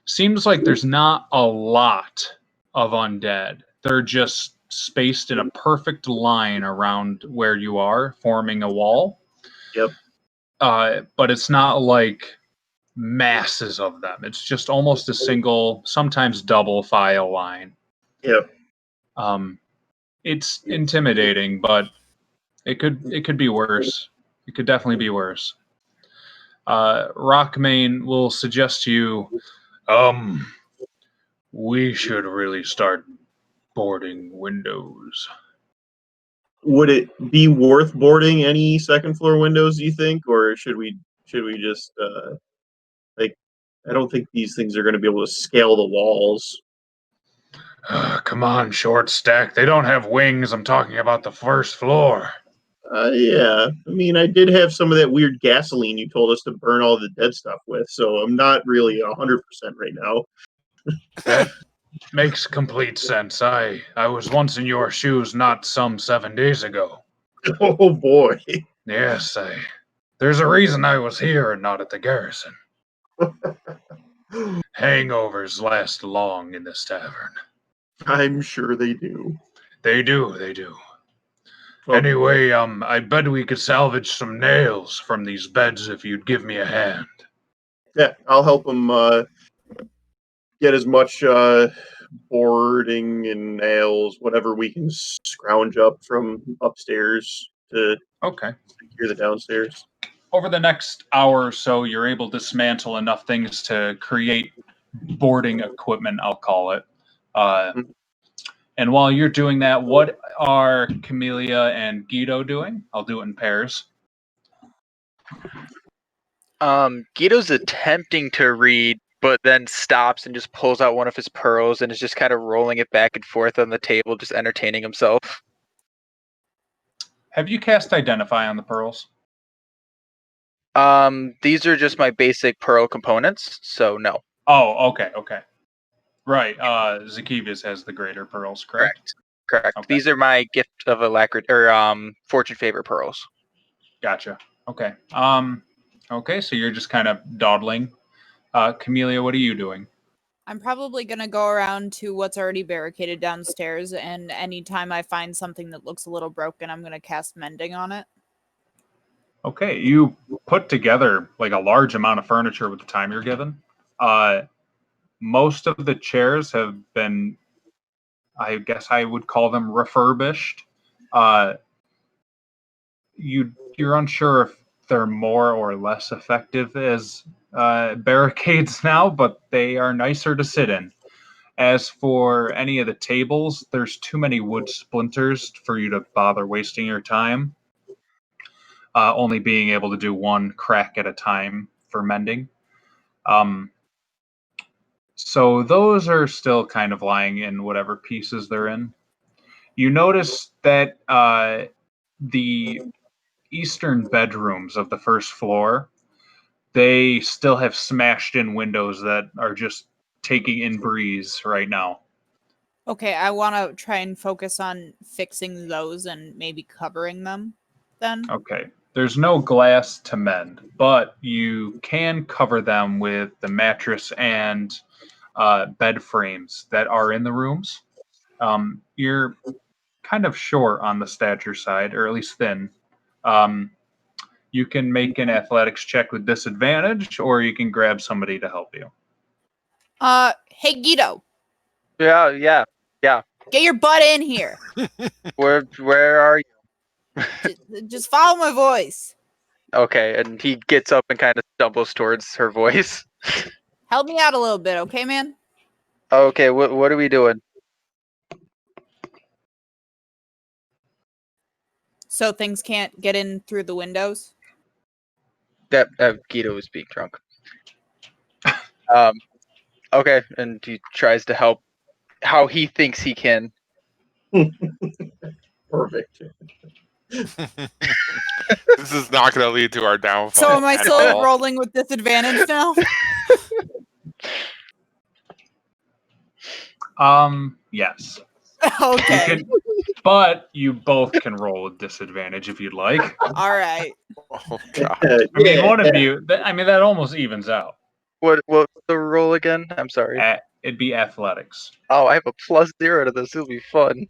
seems like there's not a lot of undead. They're just spaced in a perfect line around where you are, forming a wall. Yep. But it's not like masses of them. It's just almost a single, sometimes double file line. Yep. It's intimidating, but it could be worse. It could definitely be worse. Rockmane will suggest to you, we should really start boarding windows. Would it be worth boarding any second floor windows, do you think, or should we just like? I don't think these things are going to be able to scale the walls. Come on, short stack. They don't have wings. I'm talking about the first floor. Yeah. I mean, I did have some of that weird gasoline you told us to burn all the dead stuff with, so I'm not really 100% right now. That makes complete sense. I was once in your shoes not some 7 days ago. Oh boy. Yes, there's a reason I was here and not at the garrison. Hangovers last long in this tavern. I'm sure they do. They do. Well, Anyway, I bet we could salvage some nails from these beds if you'd give me a hand. yeah, I'll help them get as much boarding and nails, whatever we can scrounge up from upstairs to Okay. secure the downstairs. Over the next hour or so, you're able to dismantle enough things to create boarding equipment, I'll call it. And while you're doing that, what are Camellia and Guido doing? I'll do it in pairs. Guido's attempting to read, but then stops and just pulls out one of his pearls and is just kind of rolling it back and forth on the table, just entertaining himself. Have you cast Identify on the pearls? These are just my basic pearl components, so no. Oh, okay. Right. Zakivius has the greater pearls, correct? Correct. Okay. These are my gift of alacrity or fortune favor pearls. Gotcha. Okay. Okay, so you're just kind of dawdling. Camellia, what are you doing? I'm probably going to go around to what's already barricaded downstairs, and anytime I find something that looks a little broken, I'm going to cast Mending on it. Okay, you put together like a large amount of furniture with the time you're given. Most of the chairs have been, I guess I would call them refurbished. You're unsure if they're more or less effective as barricades now, but they are nicer to sit in. As for any of the tables, there's too many wood splinters for you to bother wasting your time. Only being able to do one crack at a time for mending. So those are still kind of lying in whatever pieces they're in. You notice that the eastern bedrooms of the first floor, they still have smashed in windows that are just taking in breeze right now. Okay, I want to try and focus on fixing those and maybe covering them then. Okay. There's no glass to mend, but you can cover them with the mattress and bed frames that are in the rooms. You're kind of short on the stature side, or at least thin. Um, you can make an athletics check with disadvantage, or you can grab somebody to help you. Hey Guido, Yeah. get your butt in here. Where are you? Just follow my voice. Okay, and he gets up and kind of stumbles towards her voice. Help me out a little bit, okay, man? Okay, what are we doing? So things can't get in through the windows? That Guido is being drunk. Okay, and he tries to help how he thinks he can. Perfect. This is not going to lead to our downfall. So am I at still all. rolling with disadvantage now? Yes. Okay. But you both can roll with disadvantage if you'd like. All right. Oh god. I mean, one of you. That almost evens out. What's the roll again? I'm sorry. It'd be athletics. Oh, I have a +0 to this. It'll be fun.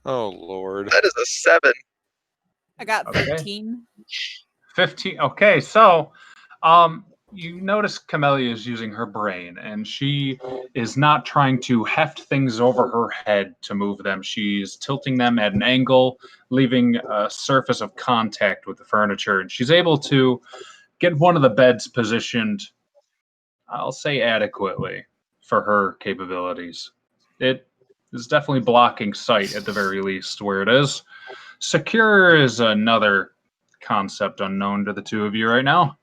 Oh lord. That is a 7. I got Okay. 13. 15. Okay, so you notice Camellia is using her brain, and she is not trying to heft things over her head to move them. She's tilting them at an angle, leaving a surface of contact with the furniture, and she's able to get one of the beds positioned, I'll say, adequately for her capabilities. It is definitely blocking sight at the very least where it is. Secure is another concept unknown to the two of you right now.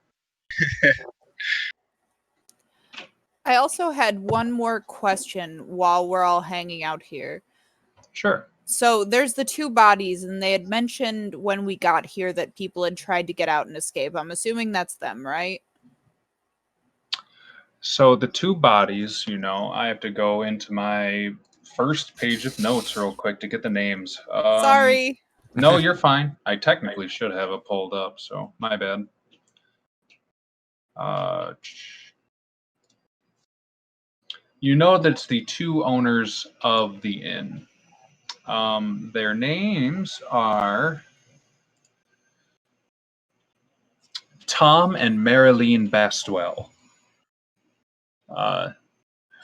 I also had one more question while we're all hanging out here. Sure. So there's the two bodies, and they had mentioned when we got here that people had tried to get out and escape. I'm assuming that's them, right? So the two bodies, I have to go into my first page of notes real quick to get the names. Sorry. No, you're fine. I technically should have it pulled up, so my bad. You know that it's the two owners of the inn. Their names are Tom and Marilyn Bastwell.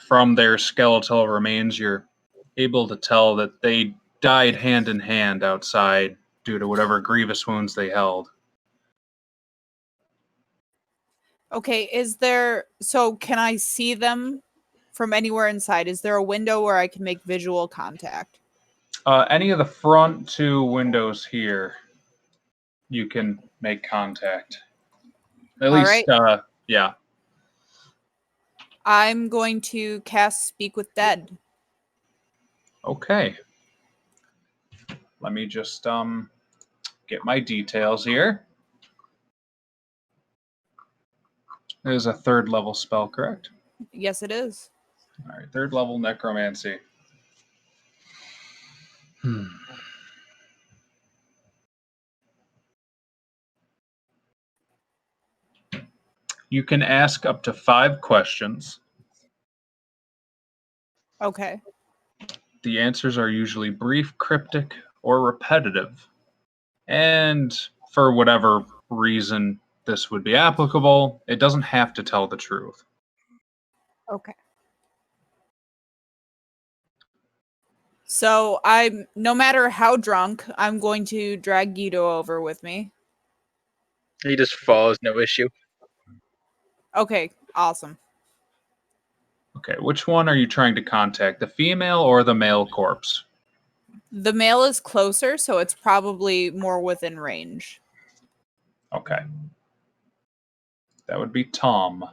From their skeletal remains, you're able to tell that they died hand in hand outside due to whatever grievous wounds they held. Okay, can I see them from anywhere inside? Is there a window where I can make visual contact? Any of the front two windows here, you can make contact. At All least, right. yeah. I'm going to cast Speak with Dead. Okay. Let me just get my details here. It is a 3rd level spell, correct? Yes, it is. All right, 3rd level necromancy. You can ask up to 5 questions. Okay. The answers are usually brief, cryptic, or repetitive. And for whatever reason this would be applicable, it doesn't have to tell the truth. Okay. So no matter how drunk, I'm going to drag Guido over with me. He just follows, no issue. Okay, awesome. Okay, which one are you trying to contact, the female or the male corpse? The male is closer, so it's probably more within range. Okay. That would be Tom,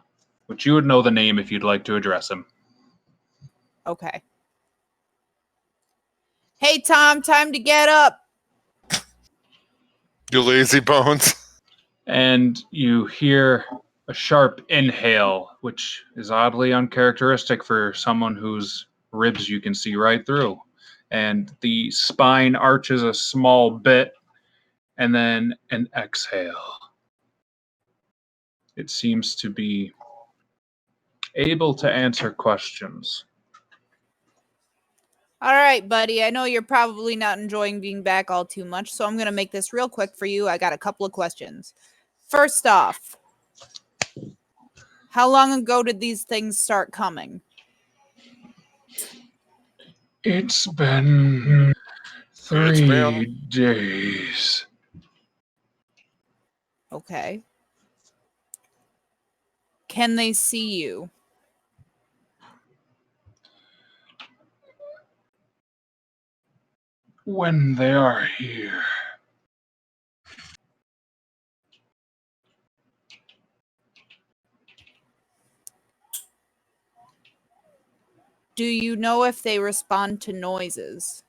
which you would know the name if you'd like to address him. Okay. Hey, Tom, time to get up. You lazy bones. And you hear a sharp inhale, which is oddly uncharacteristic for someone whose ribs you can see right through. And the spine arches a small bit, and then an exhale. It seems to be able to answer questions. All right, buddy. I know you're probably not enjoying being back all too much, so I'm going to make this real quick for you. I got a couple of questions. First off, how long ago did these things start coming? It's been It's 3 days. Okay. Can they see you? When they are here. Do you know if they respond to noises?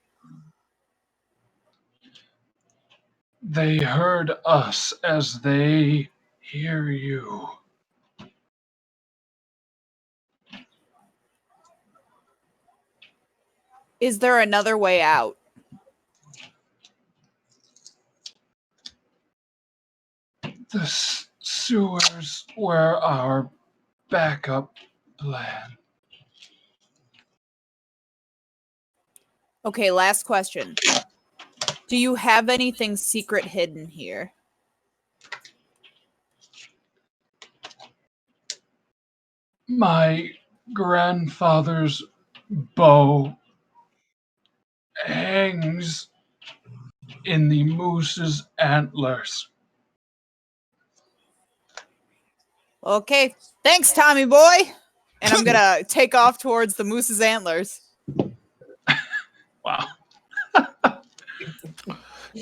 They heard us as they hear you. Is there another way out? The sewers were our backup plan. Okay, last question. Do you have anything secret hidden here? My grandfather's bow hangs in the moose's antlers. Okay, thanks, Tommy boy. And I'm gonna take off towards the moose's antlers. Wow.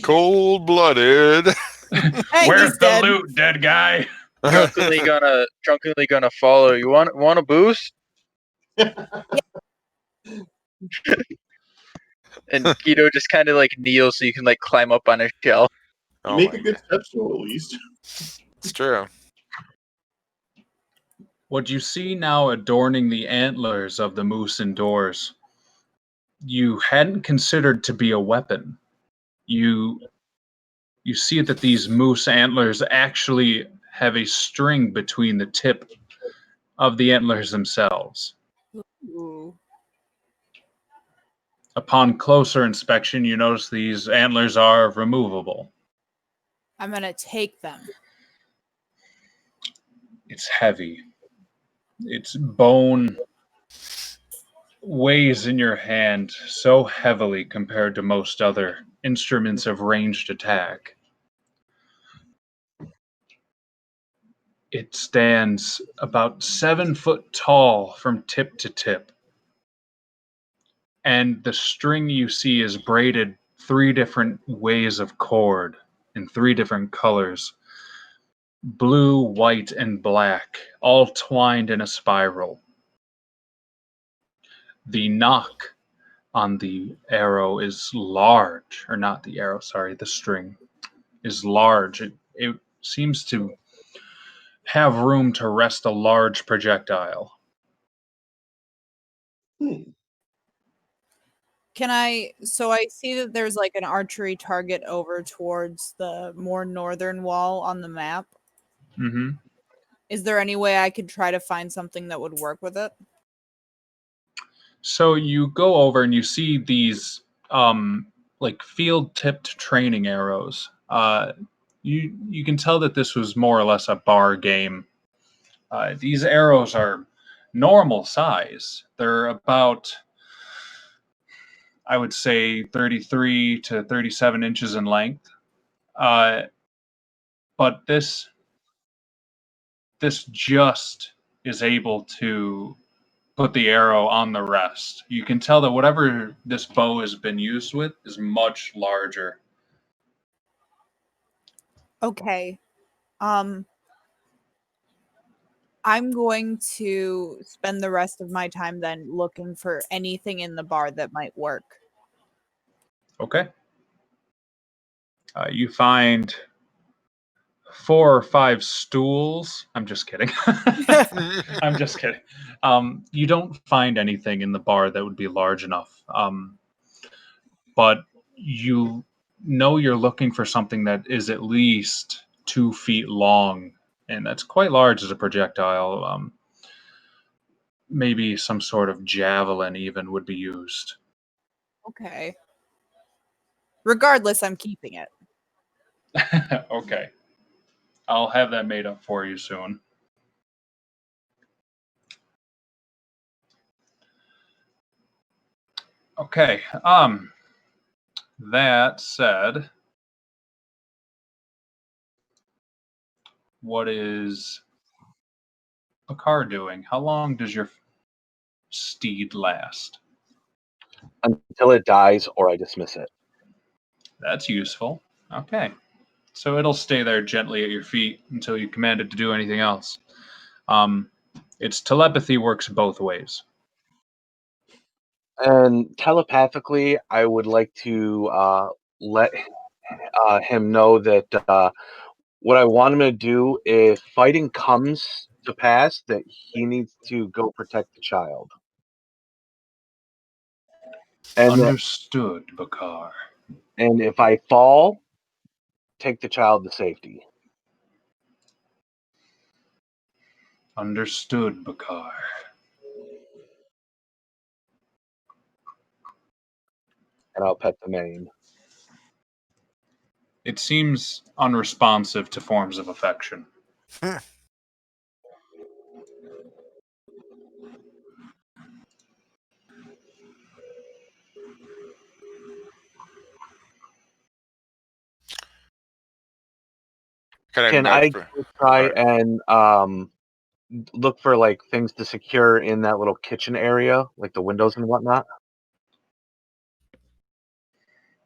Cold blooded. Hey, Where's he's the dead. loot, dead guy? Drunkenly gonna follow. You want a boost? And Guido just kind of like kneels so you can like climb up on a shell. You Oh make my a good God. step stool, at least. It's true. What you see now adorning the antlers of the moose indoors, you hadn't considered to be a weapon. You see that these moose antlers actually have a string between the tip of the antlers themselves. Ooh. Upon closer inspection, you notice these antlers are removable. I'm gonna take them. It's heavy. Its bone weighs in your hand so heavily compared to most other instruments of ranged attack. It stands about 7 foot tall from tip to tip. And the string you see is braided 3 different ways of cord in 3 different colors: blue, white, and black, all twined in a spiral. The knock on the arrow is large, or not the arrow, sorry, the string is large. It seems to have room to rest a large projectile. Can I? So I see that there's like an archery target over towards the more northern wall on the map. Mm-hmm. Is there any way I could try to find something that would work with it? So you go over and you see these like field-tipped training arrows. You can tell that this was more or less a bar game. These arrows are normal size. They're about, I would say, 33 to 37 inches in length. But this just is able to put the arrow on the rest. You can tell that whatever this bow has been used with is much larger. Okay. Um, I'm going to spend the rest of my time then looking for anything in the bar that might work. Okay. You find 4 or 5 stools. I'm just kidding. I'm just kidding. You don't find anything in the bar that would be large enough. But you know you're looking for something that is at least 2 feet long, and that's quite large as a projectile. Maybe some sort of javelin even would be used. Okay. Regardless, I'm keeping it. Okay. I'll have that made up for you soon. Okay. That said, what is a car doing? How long does your steed last? Until it dies or I dismiss it. That's useful. Okay. So it'll stay there gently at your feet until you command it to do anything else. Its telepathy works both ways. And telepathically, I would like to let him know that what I want him to do, if fighting comes to pass, that he needs to go protect the child. Understood, Bakar. And if I fall, take the child to safety. Understood, Bakar. And I'll pet the mane. It seems unresponsive to forms of affection. Can I try and look for like things to secure in that little kitchen area, like the windows and whatnot?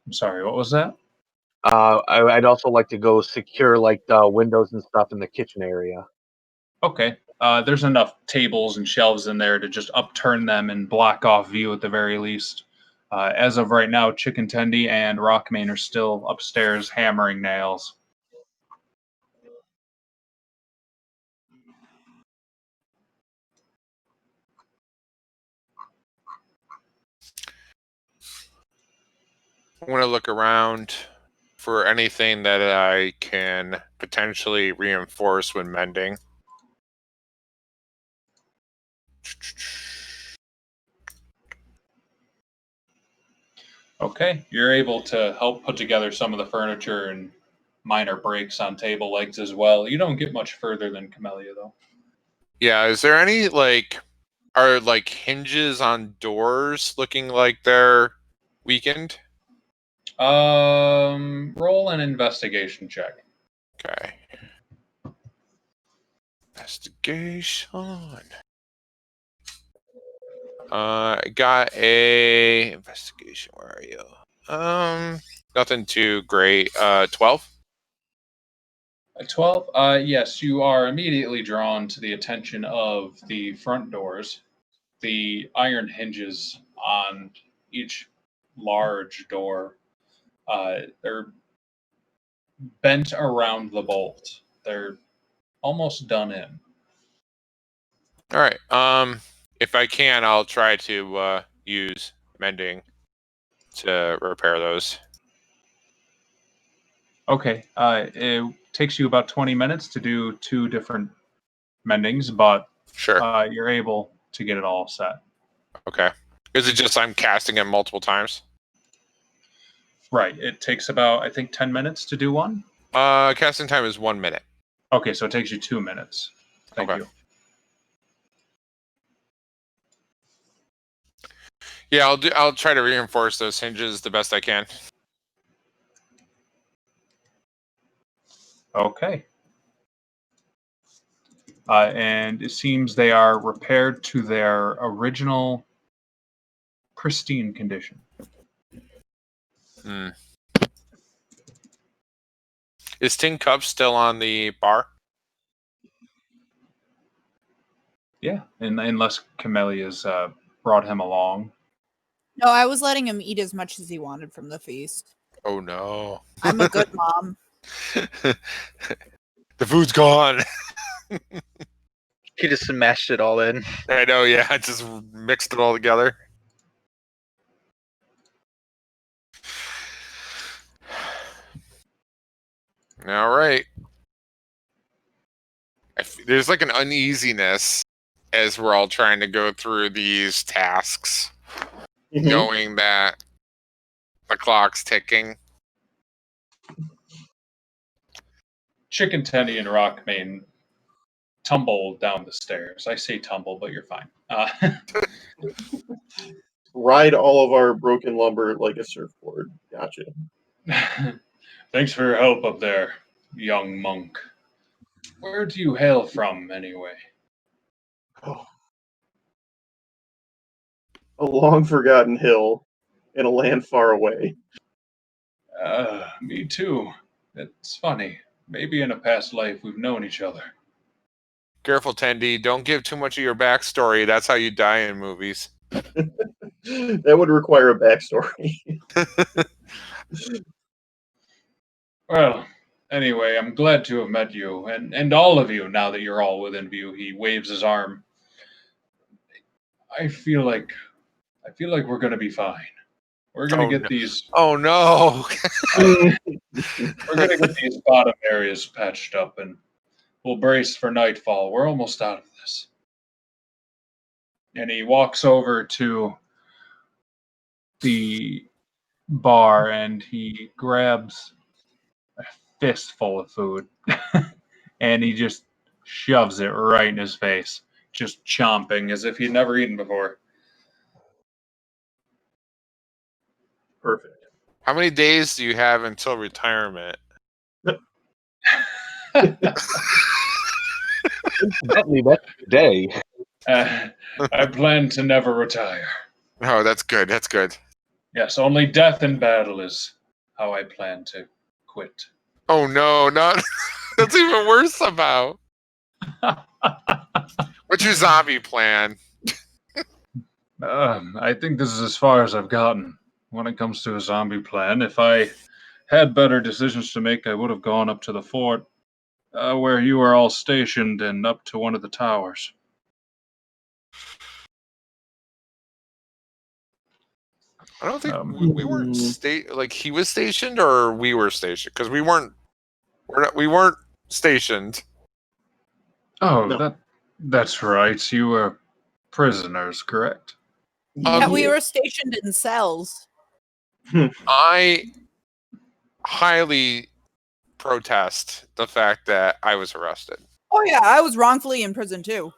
I'm sorry, what was that? I'd also like to go secure like the windows and stuff in the kitchen area. Okay. There's enough tables and shelves in there to just upturn them and block off view at the very least. As of right now, Chicken Tendy and Rockmane are still upstairs hammering nails. I want to look around for anything that I can potentially reinforce when mending. Okay, you're able to help put together some of the furniture and minor breaks on table legs as well. You don't get much further than Camellia, though. Yeah, is there any are hinges on doors looking like they're weakened? Roll an investigation check. Okay. Investigation. I got a investigation. Where are you? Nothing too great. 12. A 12? Yes, you are immediately drawn to the attention of the front doors. The iron hinges on each large door, they're bent around the bolt. They're almost done in. All right. if I can, I'll try to use mending to repair those. Okay. It takes you about 20 minutes to do 2 different mendings, but Sure. you're able to get it all set. Okay. Is it just I'm casting it multiple times? Right. It takes about, I think, 10 minutes to do one. Casting time is 1 minute. Okay, so it takes you 2 minutes. Thank Okay. you. Yeah, I'll try to reinforce those hinges the best I can. Okay. And it seems they are repaired to their original pristine condition. Hmm. Is Tin Cup still on the bar? Yeah, unless Camellia's brought him along. No, I was letting him eat as much as he wanted from the feast. Oh no. I'm a good mom. The food's gone. He just smashed it all in. I know, yeah. I just mixed it all together. All right. There's like an uneasiness as we're all trying to go through these tasks, Mhm. knowing that the clock's ticking. Chicken Tenny and Rockmane tumble down the stairs. I say tumble, but you're fine. Ride all of our broken lumber like a surfboard. Gotcha. Thanks for your help up there, young monk. Where do you hail from, anyway? Oh. A long forgotten hill in a land far away. Me too. It's funny. Maybe in a past life we've known each other. Careful, Tendy. Don't give too much of your backstory. That's how you die in movies. That would require a backstory. Well, anyway, I'm glad to have met you, and all of you, now that you're all within view. He waves his arm. I feel like we're gonna be fine. We're gonna Oh, get no. these Oh no. we're gonna get these bottom areas patched up, and we'll brace for nightfall. We're almost out of this. And he walks over to the bar and he grabs a fistful of food and he just shoves it right in his face, just chomping as if he'd never eaten before. Perfect. How many days do you have until retirement? Incidentally, that's today. I plan to never retire. Oh, that's good. That's good. Yes, only death in battle is how I plan to quit. Oh no, not that's even worse somehow. What's your zombie plan? I think this is as far as I've gotten when it comes to a zombie plan. If I had better decisions to make, I would have gone up to the fort where you are all stationed and up to one of the towers. I don't think Um, we weren't like he was stationed or we were stationed because we weren't stationed. Oh, No. that's right. You were prisoners, correct? Yeah, we Yeah. were stationed in cells. I highly protest the fact that I was arrested. Oh yeah, I was wrongfully in prison too.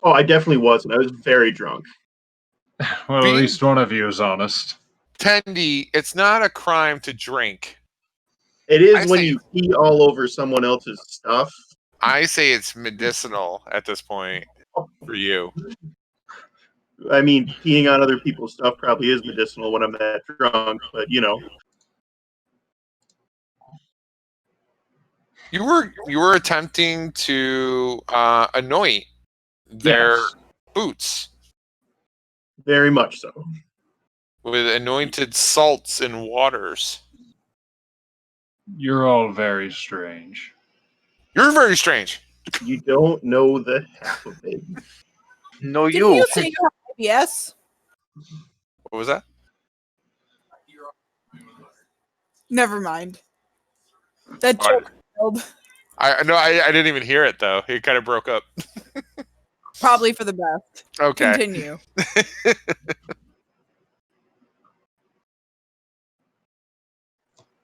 Oh, I definitely wasn't. I was very drunk. Well, Being- at least one of you is honest. Tendy, it's not a crime to drink. It is I when say- you pee all over someone else's stuff. I say it's medicinal at this point for you. I mean, peeing on other people's stuff probably is medicinal when I'm that drunk, but you know. You were attempting to anoint their Yes. boots Very much so. with anointed salts and waters. You're all very strange. You're very strange. You don't know the half of it. No, Didn't you say you have IBS? What was that? Never mind. That What? joke failed. I didn't even hear it though. It kind of broke up. Probably for the best. Okay. Continue.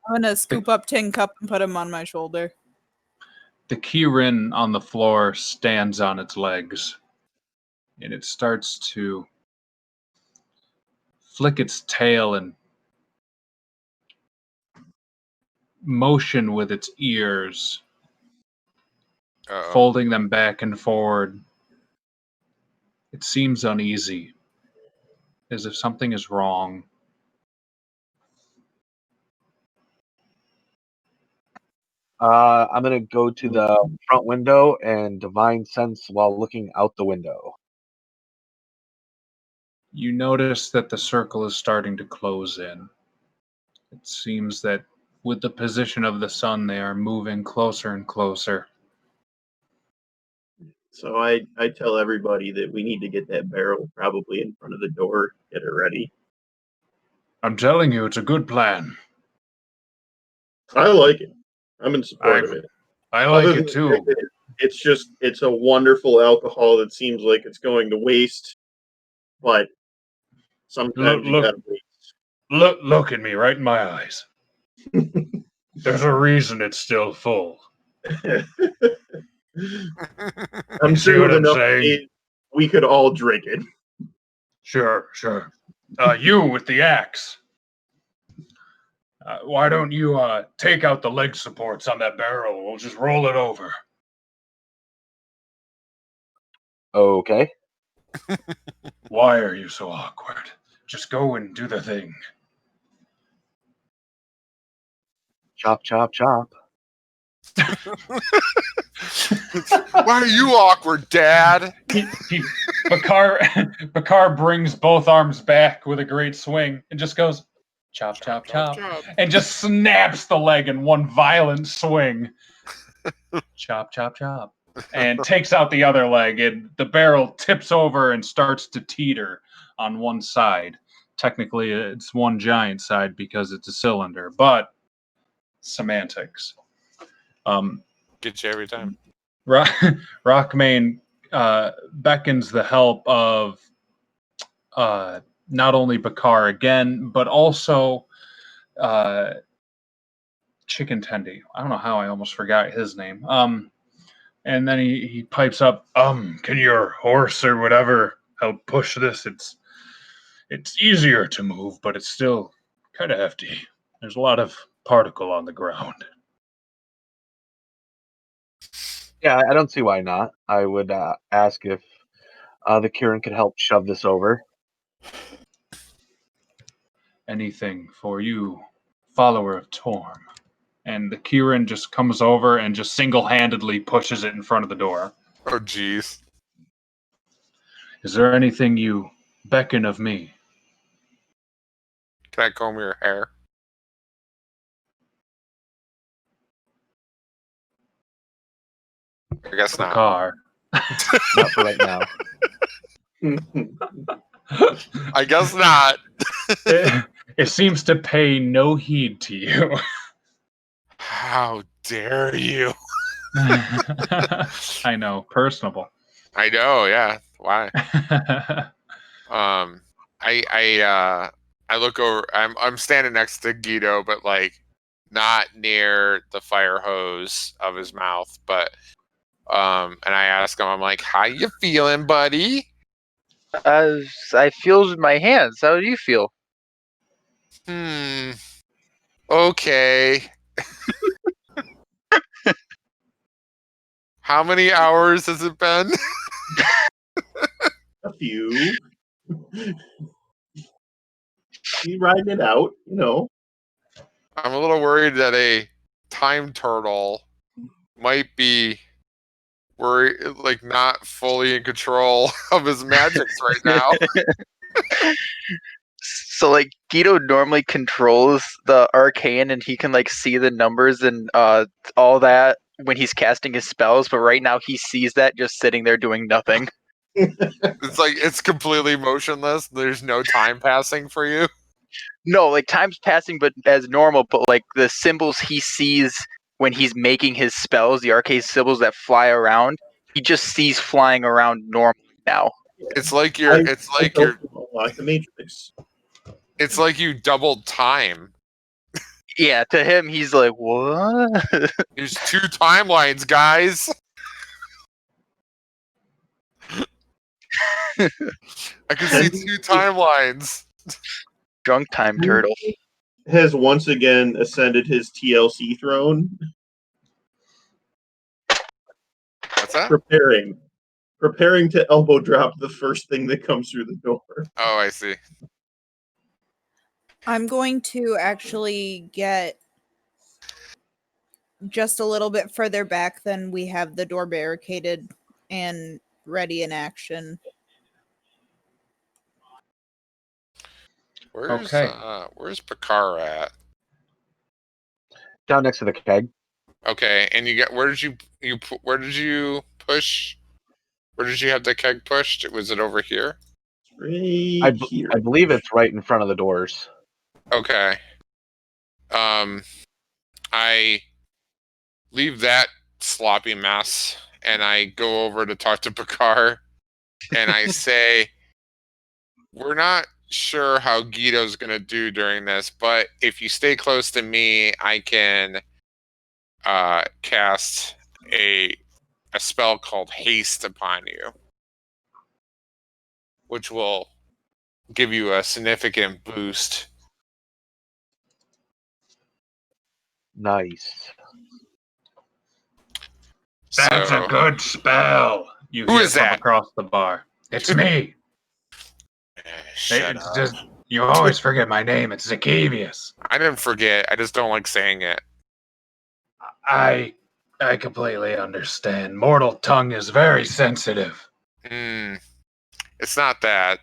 I'm gonna scoop up Tin Cup and put him on my shoulder. The Kirin on the floor stands on its legs, and it starts to flick its tail and motion with its ears, Uh-oh. folding them back and forward. It seems uneasy, as if something is wrong. I'm gonna go to the front window and divine sense while looking out the window. You notice that the circle is starting to close in. It seems that with the position of the sun, they are moving closer and closer. So I tell everybody that we need to get that barrel probably in front of the door, get it ready. I'm telling you, it's a good plan. I like it. I'm in support of it. I like Other it than too. the fact that it's a wonderful alcohol that seems like it's going to waste, but sometimes you Look. gotta waste. Look at me right in my eyes. There's a reason it's still full. I'm You see sure what with I'm enough saying? aid, we could all drink it. Sure. You with the axe. Why don't you take out the leg supports on that barrel? We'll just roll it over. Okay. Why are you so awkward? Just go and do the thing. Chop, chop, chop. Why are you awkward, Dad? Bakar brings both arms back with a great swing and just goes chop, chop, chop, and just snaps the leg in one violent swing. Chop, chop, chop. And takes out the other leg, and the barrel tips over and starts to teeter on one side. Technically, it's one giant side because it's a cylinder, but semantics. Get you every time. Rockmane beckons the help of not only Bakar again, but also Chicken Tendy. I don't know how I almost forgot his name. And then he pipes up, can your horse or whatever help push this? It's easier to move, but it's still kind of hefty. There's a lot of particle on the ground. Yeah, I don't see why not. I would ask if the Kirin could help shove this over. Anything for you, follower of Torm. And the Kirin just comes over and just single-handedly pushes it in front of the door. Oh, jeez. Is there anything you beckon of me? Can I comb your hair? I guess The not. car. Not for right now. I guess not. It seems to pay no heed to you. How dare you? I know, personable. I know, yeah. Why? I look over. I'm standing next to Guido, but like not near the fire hose of his mouth. But and I ask him, I'm like, "How you feeling, buddy?" I feel with my hands. How do you feel? Okay. How many hours has it been? A few. You riding it out, you know. I'm a little worried that a time turtle might be like not fully in control of his magics right now. So like Guido normally controls the arcane and he can like see the numbers and all that when he's casting his spells, but right now he sees that just sitting there doing nothing. It's like it's completely motionless. There's no time passing for you. No, like time's passing, but as normal. But like the symbols he sees when he's making his spells, the arcane symbols that fly around, he just sees flying around normally now. It's like you're. It's I like helped you're. him unlock the Matrix. It's like you doubled time. Yeah, to him, he's like, what? There's 2 timelines, guys. I can see 2 timelines. Drunk time turtle. Has once again ascended his TLC throne, What's that? preparing to elbow drop the first thing that comes through the door. Oh, I see. I'm going to actually get just a little bit further back than we have the door barricaded and ready in action. Where's Picard at? Down next to the keg. Okay, and you got where did you push? Where did you have the keg pushed? Was it over here? Right here. I believe it's right in front of the doors. Okay. I leave that sloppy mess and I go over to talk to Picard and I say, we're not sure how Guido's going to do during this, but if you stay close to me, I can cast a spell called Haste upon you, which will give you a significant boost. Nice. That's So- a good spell. You Who hear is from that? across the bar. It's me. Shut It's up. just you always forget my name. It's Zacchaeus. I didn't forget. I just don't like saying it. I completely understand. Mortal tongue is very sensitive. It's not that.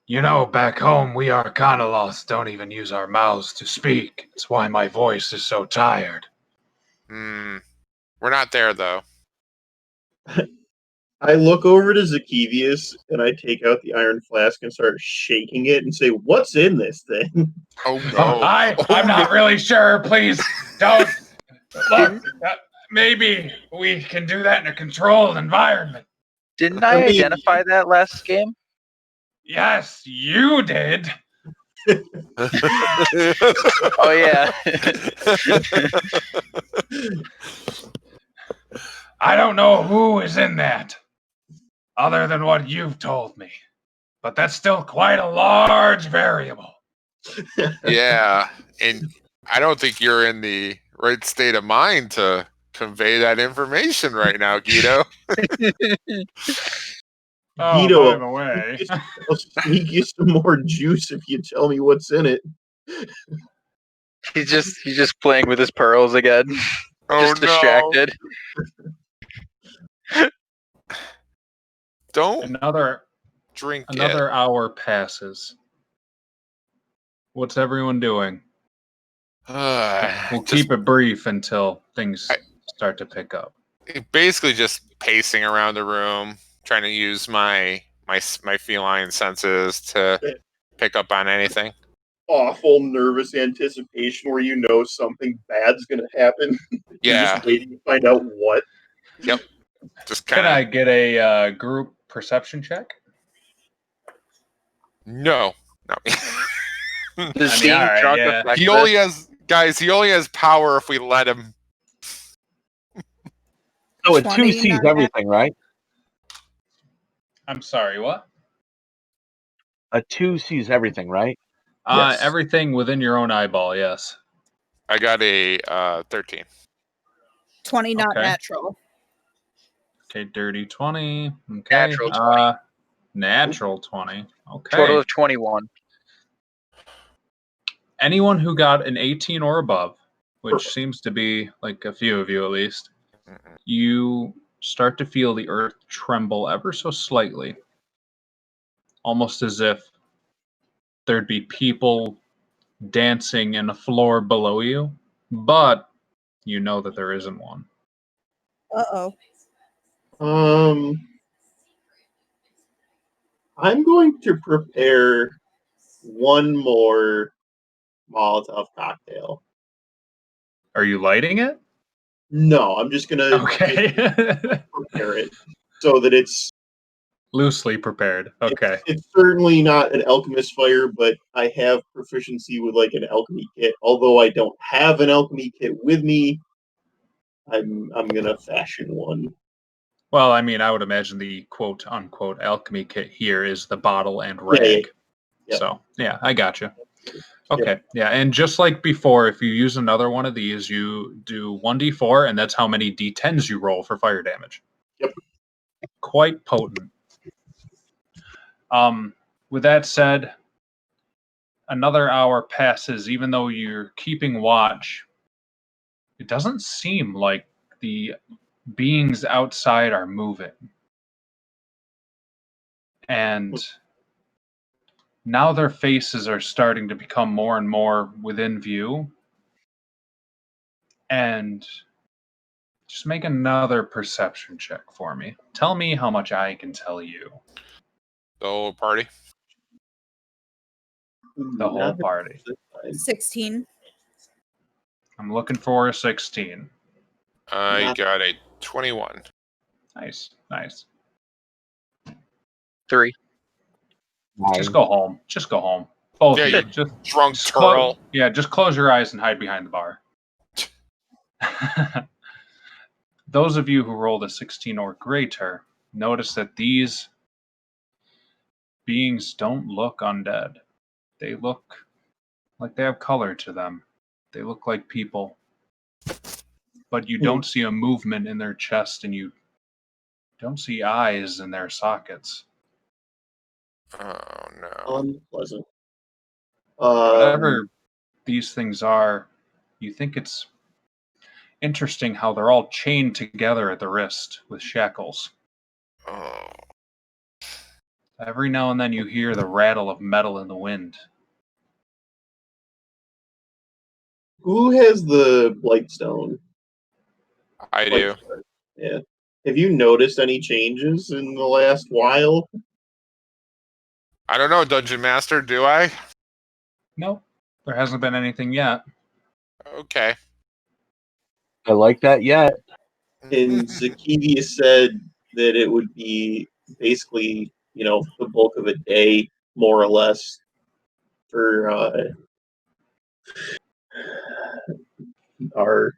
You know, back home we are kind of lost. Don't even use our mouths to speak. It's why my voice is so tired. We're not there though. I look over to Zacchaeus and I take out the iron flask and start shaking it and say, "What's in this thing?" Oh no! I'm not really sure. Please don't. Look, maybe we can do that in a controlled environment. Didn't I Maybe. identify that last game? Yes, you did. Oh yeah. I don't know who is in that, other than what you've told me. But that's still quite a large variable. Yeah, and I don't think you're in the right state of mind to convey that information right now, Guido. Oh, Guido, by the way. I'll sneak you some more juice if you tell me what's in it. He's just playing with his pearls again. Oh Just distracted. Don't Another drink Another hour passes. What's everyone doing? We'll keep it brief until things start to pick up. Basically just pacing around the room, trying to use my feline senses to pick up on anything. Awful nervous anticipation where you know something bad's gonna happen. You're Yeah. just waiting to find out what. Yep. Just Can kind I of. get a group perception check? No. Does I mean, being all right, drunk yeah. affect He this? only has He only has power if we let him. So a 2 20, sees not everything, right? I'm sorry, what? A 2 sees everything, right? Yes. Everything within your own eyeball, yes. I got a 13. 20 not Okay. natural. Okay, dirty 20. Okay. Natural 20. Natural 20. Okay. Total of 21. Anyone who got an 18 or above, which Perfect. seems to be like a few of you at least, you start to feel the earth tremble ever so slightly, almost as if there'd be people dancing in a floor below you, but you know that there isn't one. Uh-oh. I'm going to prepare one more Molotov cocktail. Are you lighting it? No, I'm just gonna Okay. prepare it so that it's Loosely prepared. Okay. It's certainly not an alchemist fire, but I have proficiency with like an alchemy kit. Although I don't have an alchemy kit with me, I'm gonna fashion one. Well, I mean, I would imagine the quote unquote alchemy kit here is the bottle and Yeah, rag. yeah. So, yeah, I got you. Okay. Yeah. And just like before, if you use another one of these, you do 1d4, and that's how many d10s you roll for fire damage. Yep. Quite potent. With that said, another hour passes, even though you're keeping watch. It doesn't seem like the beings outside are moving. And now their faces are starting to become more and more within view. And just make another perception check for me. Tell me how much I can tell you. The whole party. The whole party. 16. I'm looking for a 16. I got a 21. Nice, nice. 3. Just go home. Just go home. Both Yeah, of you. you Just drunk just turtle. yeah, just close your eyes and hide behind the bar. Those of you who rolled a 16 or greater notice that these beings don't look undead. They look like they have color to them. They look like people. But you don't see a movement in their chest, and you don't see eyes in their sockets. Oh no. Unpleasant. Whatever these things are, you think it's interesting how they're all chained together at the wrist with shackles. Oh. Every now and then you hear the rattle of metal in the wind. Who has the Blightstone? I do. Yeah. Have you noticed any changes in the last while? I don't know, Dungeon Master, do I? Nope, there hasn't been anything yet. Okay. I like that yet. And Zakidia said that it would be basically, the bulk of a day, more or less, for our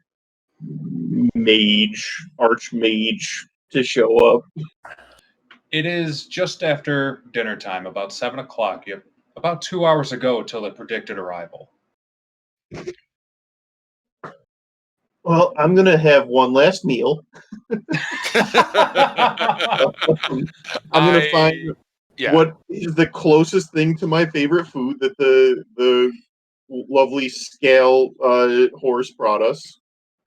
archmage, to show up. It is just after dinner time, about 7 o'clock. You have about 2 hours ago till the predicted arrival. Well, I'm going to have one last meal. I'm going to find what is the closest thing to my favorite food that the lovely scale horse brought us.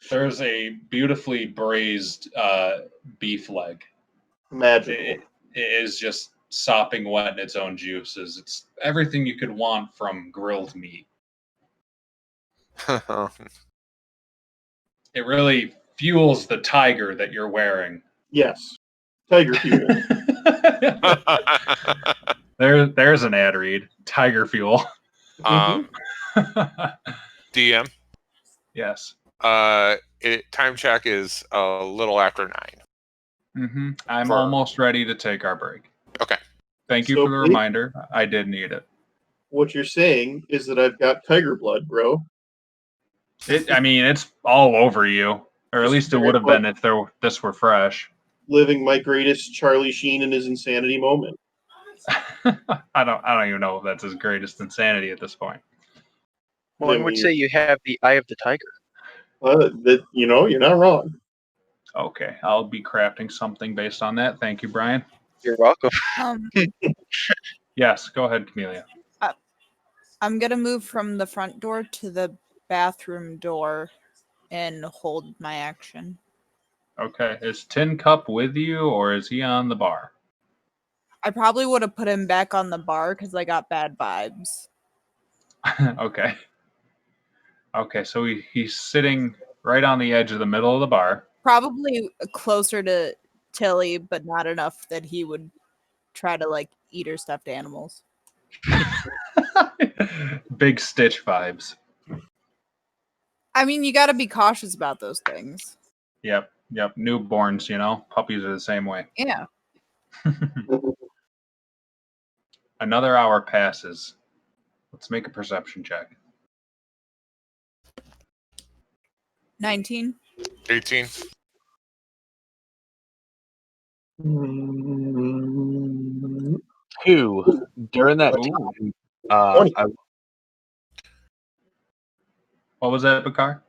There's a beautifully braised beef leg. Magical. It is just sopping wet in its own juices. It's everything you could want from grilled meat. It really fuels the tiger that you're wearing. Yes. Tiger fuel. There's an ad read. Tiger fuel. DM. Yes. Time check is a little after 9. I'm almost ready to take our break. Okay. Thank you for the reminder. I did need it. What you're saying is that I've got tiger blood, bro. It's all over you. Or at least it would have been if this were fresh. Living my greatest Charlie Sheen in his insanity moment. I don't even know if that's his greatest insanity at this point. One would say you have the eye of the tiger. You're not wrong. Okay, I'll be crafting something based on that. Thank you, Brian. You're welcome. Yes, go ahead, Camellia. I'm gonna move from the front door to the bathroom door and hold my action. Okay, is Tin Cup with you, or is he on the bar? I probably would have put him back on the bar because I got bad vibes. Okay. Okay, so he's sitting right on the edge of the middle of the bar. Probably closer to Tilly, but not enough that he would try to like eat her stuffed animals. Big Stitch vibes. I mean, you got to be cautious about those things. Yep. Newborns, puppies are the same way. Yeah. Another hour passes. Let's make a perception check. 19. 18. Mm, 2. During that Ooh. time, 20. What was that, Bakar?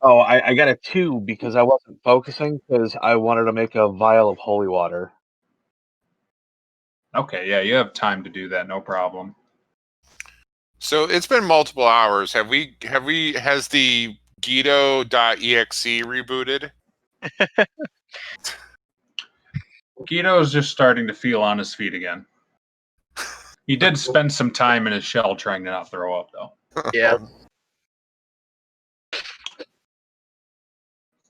I got a 2 because I wasn't focusing because I wanted to make a vial of holy water. Okay, yeah, you have time to do that, no problem. So it's been multiple hours. Has the Guido.exe rebooted? Guido's just starting to feel on his feet again. He did spend some time in his shell trying to not throw up, though. Yeah.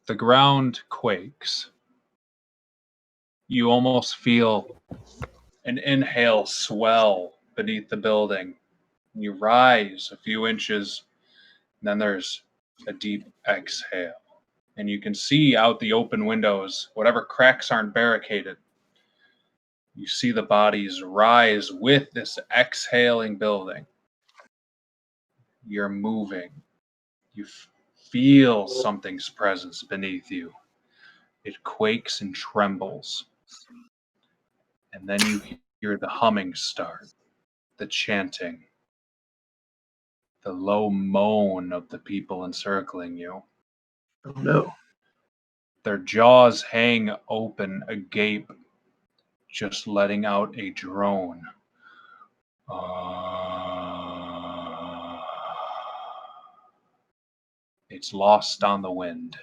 The ground quakes. You almost feel an inhale swell beneath the building. You rise a few inches, and then there's a deep exhale. And you can see out the open windows, whatever cracks aren't barricaded. You see the bodies rise with this exhaling building. You're moving. You feel something's presence beneath you. It quakes and trembles. And then you hear the humming start, the chanting, the low moan of the people encircling you. Oh no. Their jaws hang open, agape, just letting out a drone. It's lost on the wind.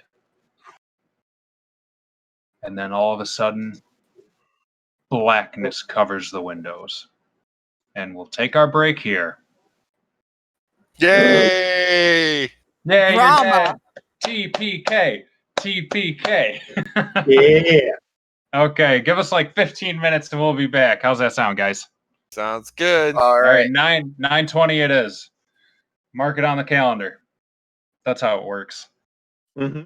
And then all of a sudden, blackness covers the windows. And we'll take our break here. Yay! Yeah, you're Drama. dead. TPK. TPK. Yeah. Okay, give us like 15 minutes and we'll be back. How's that sound, guys? Sounds good. All All right, right. 9:20 it is. Mark it on the calendar. That's how it works. Mm-hmm.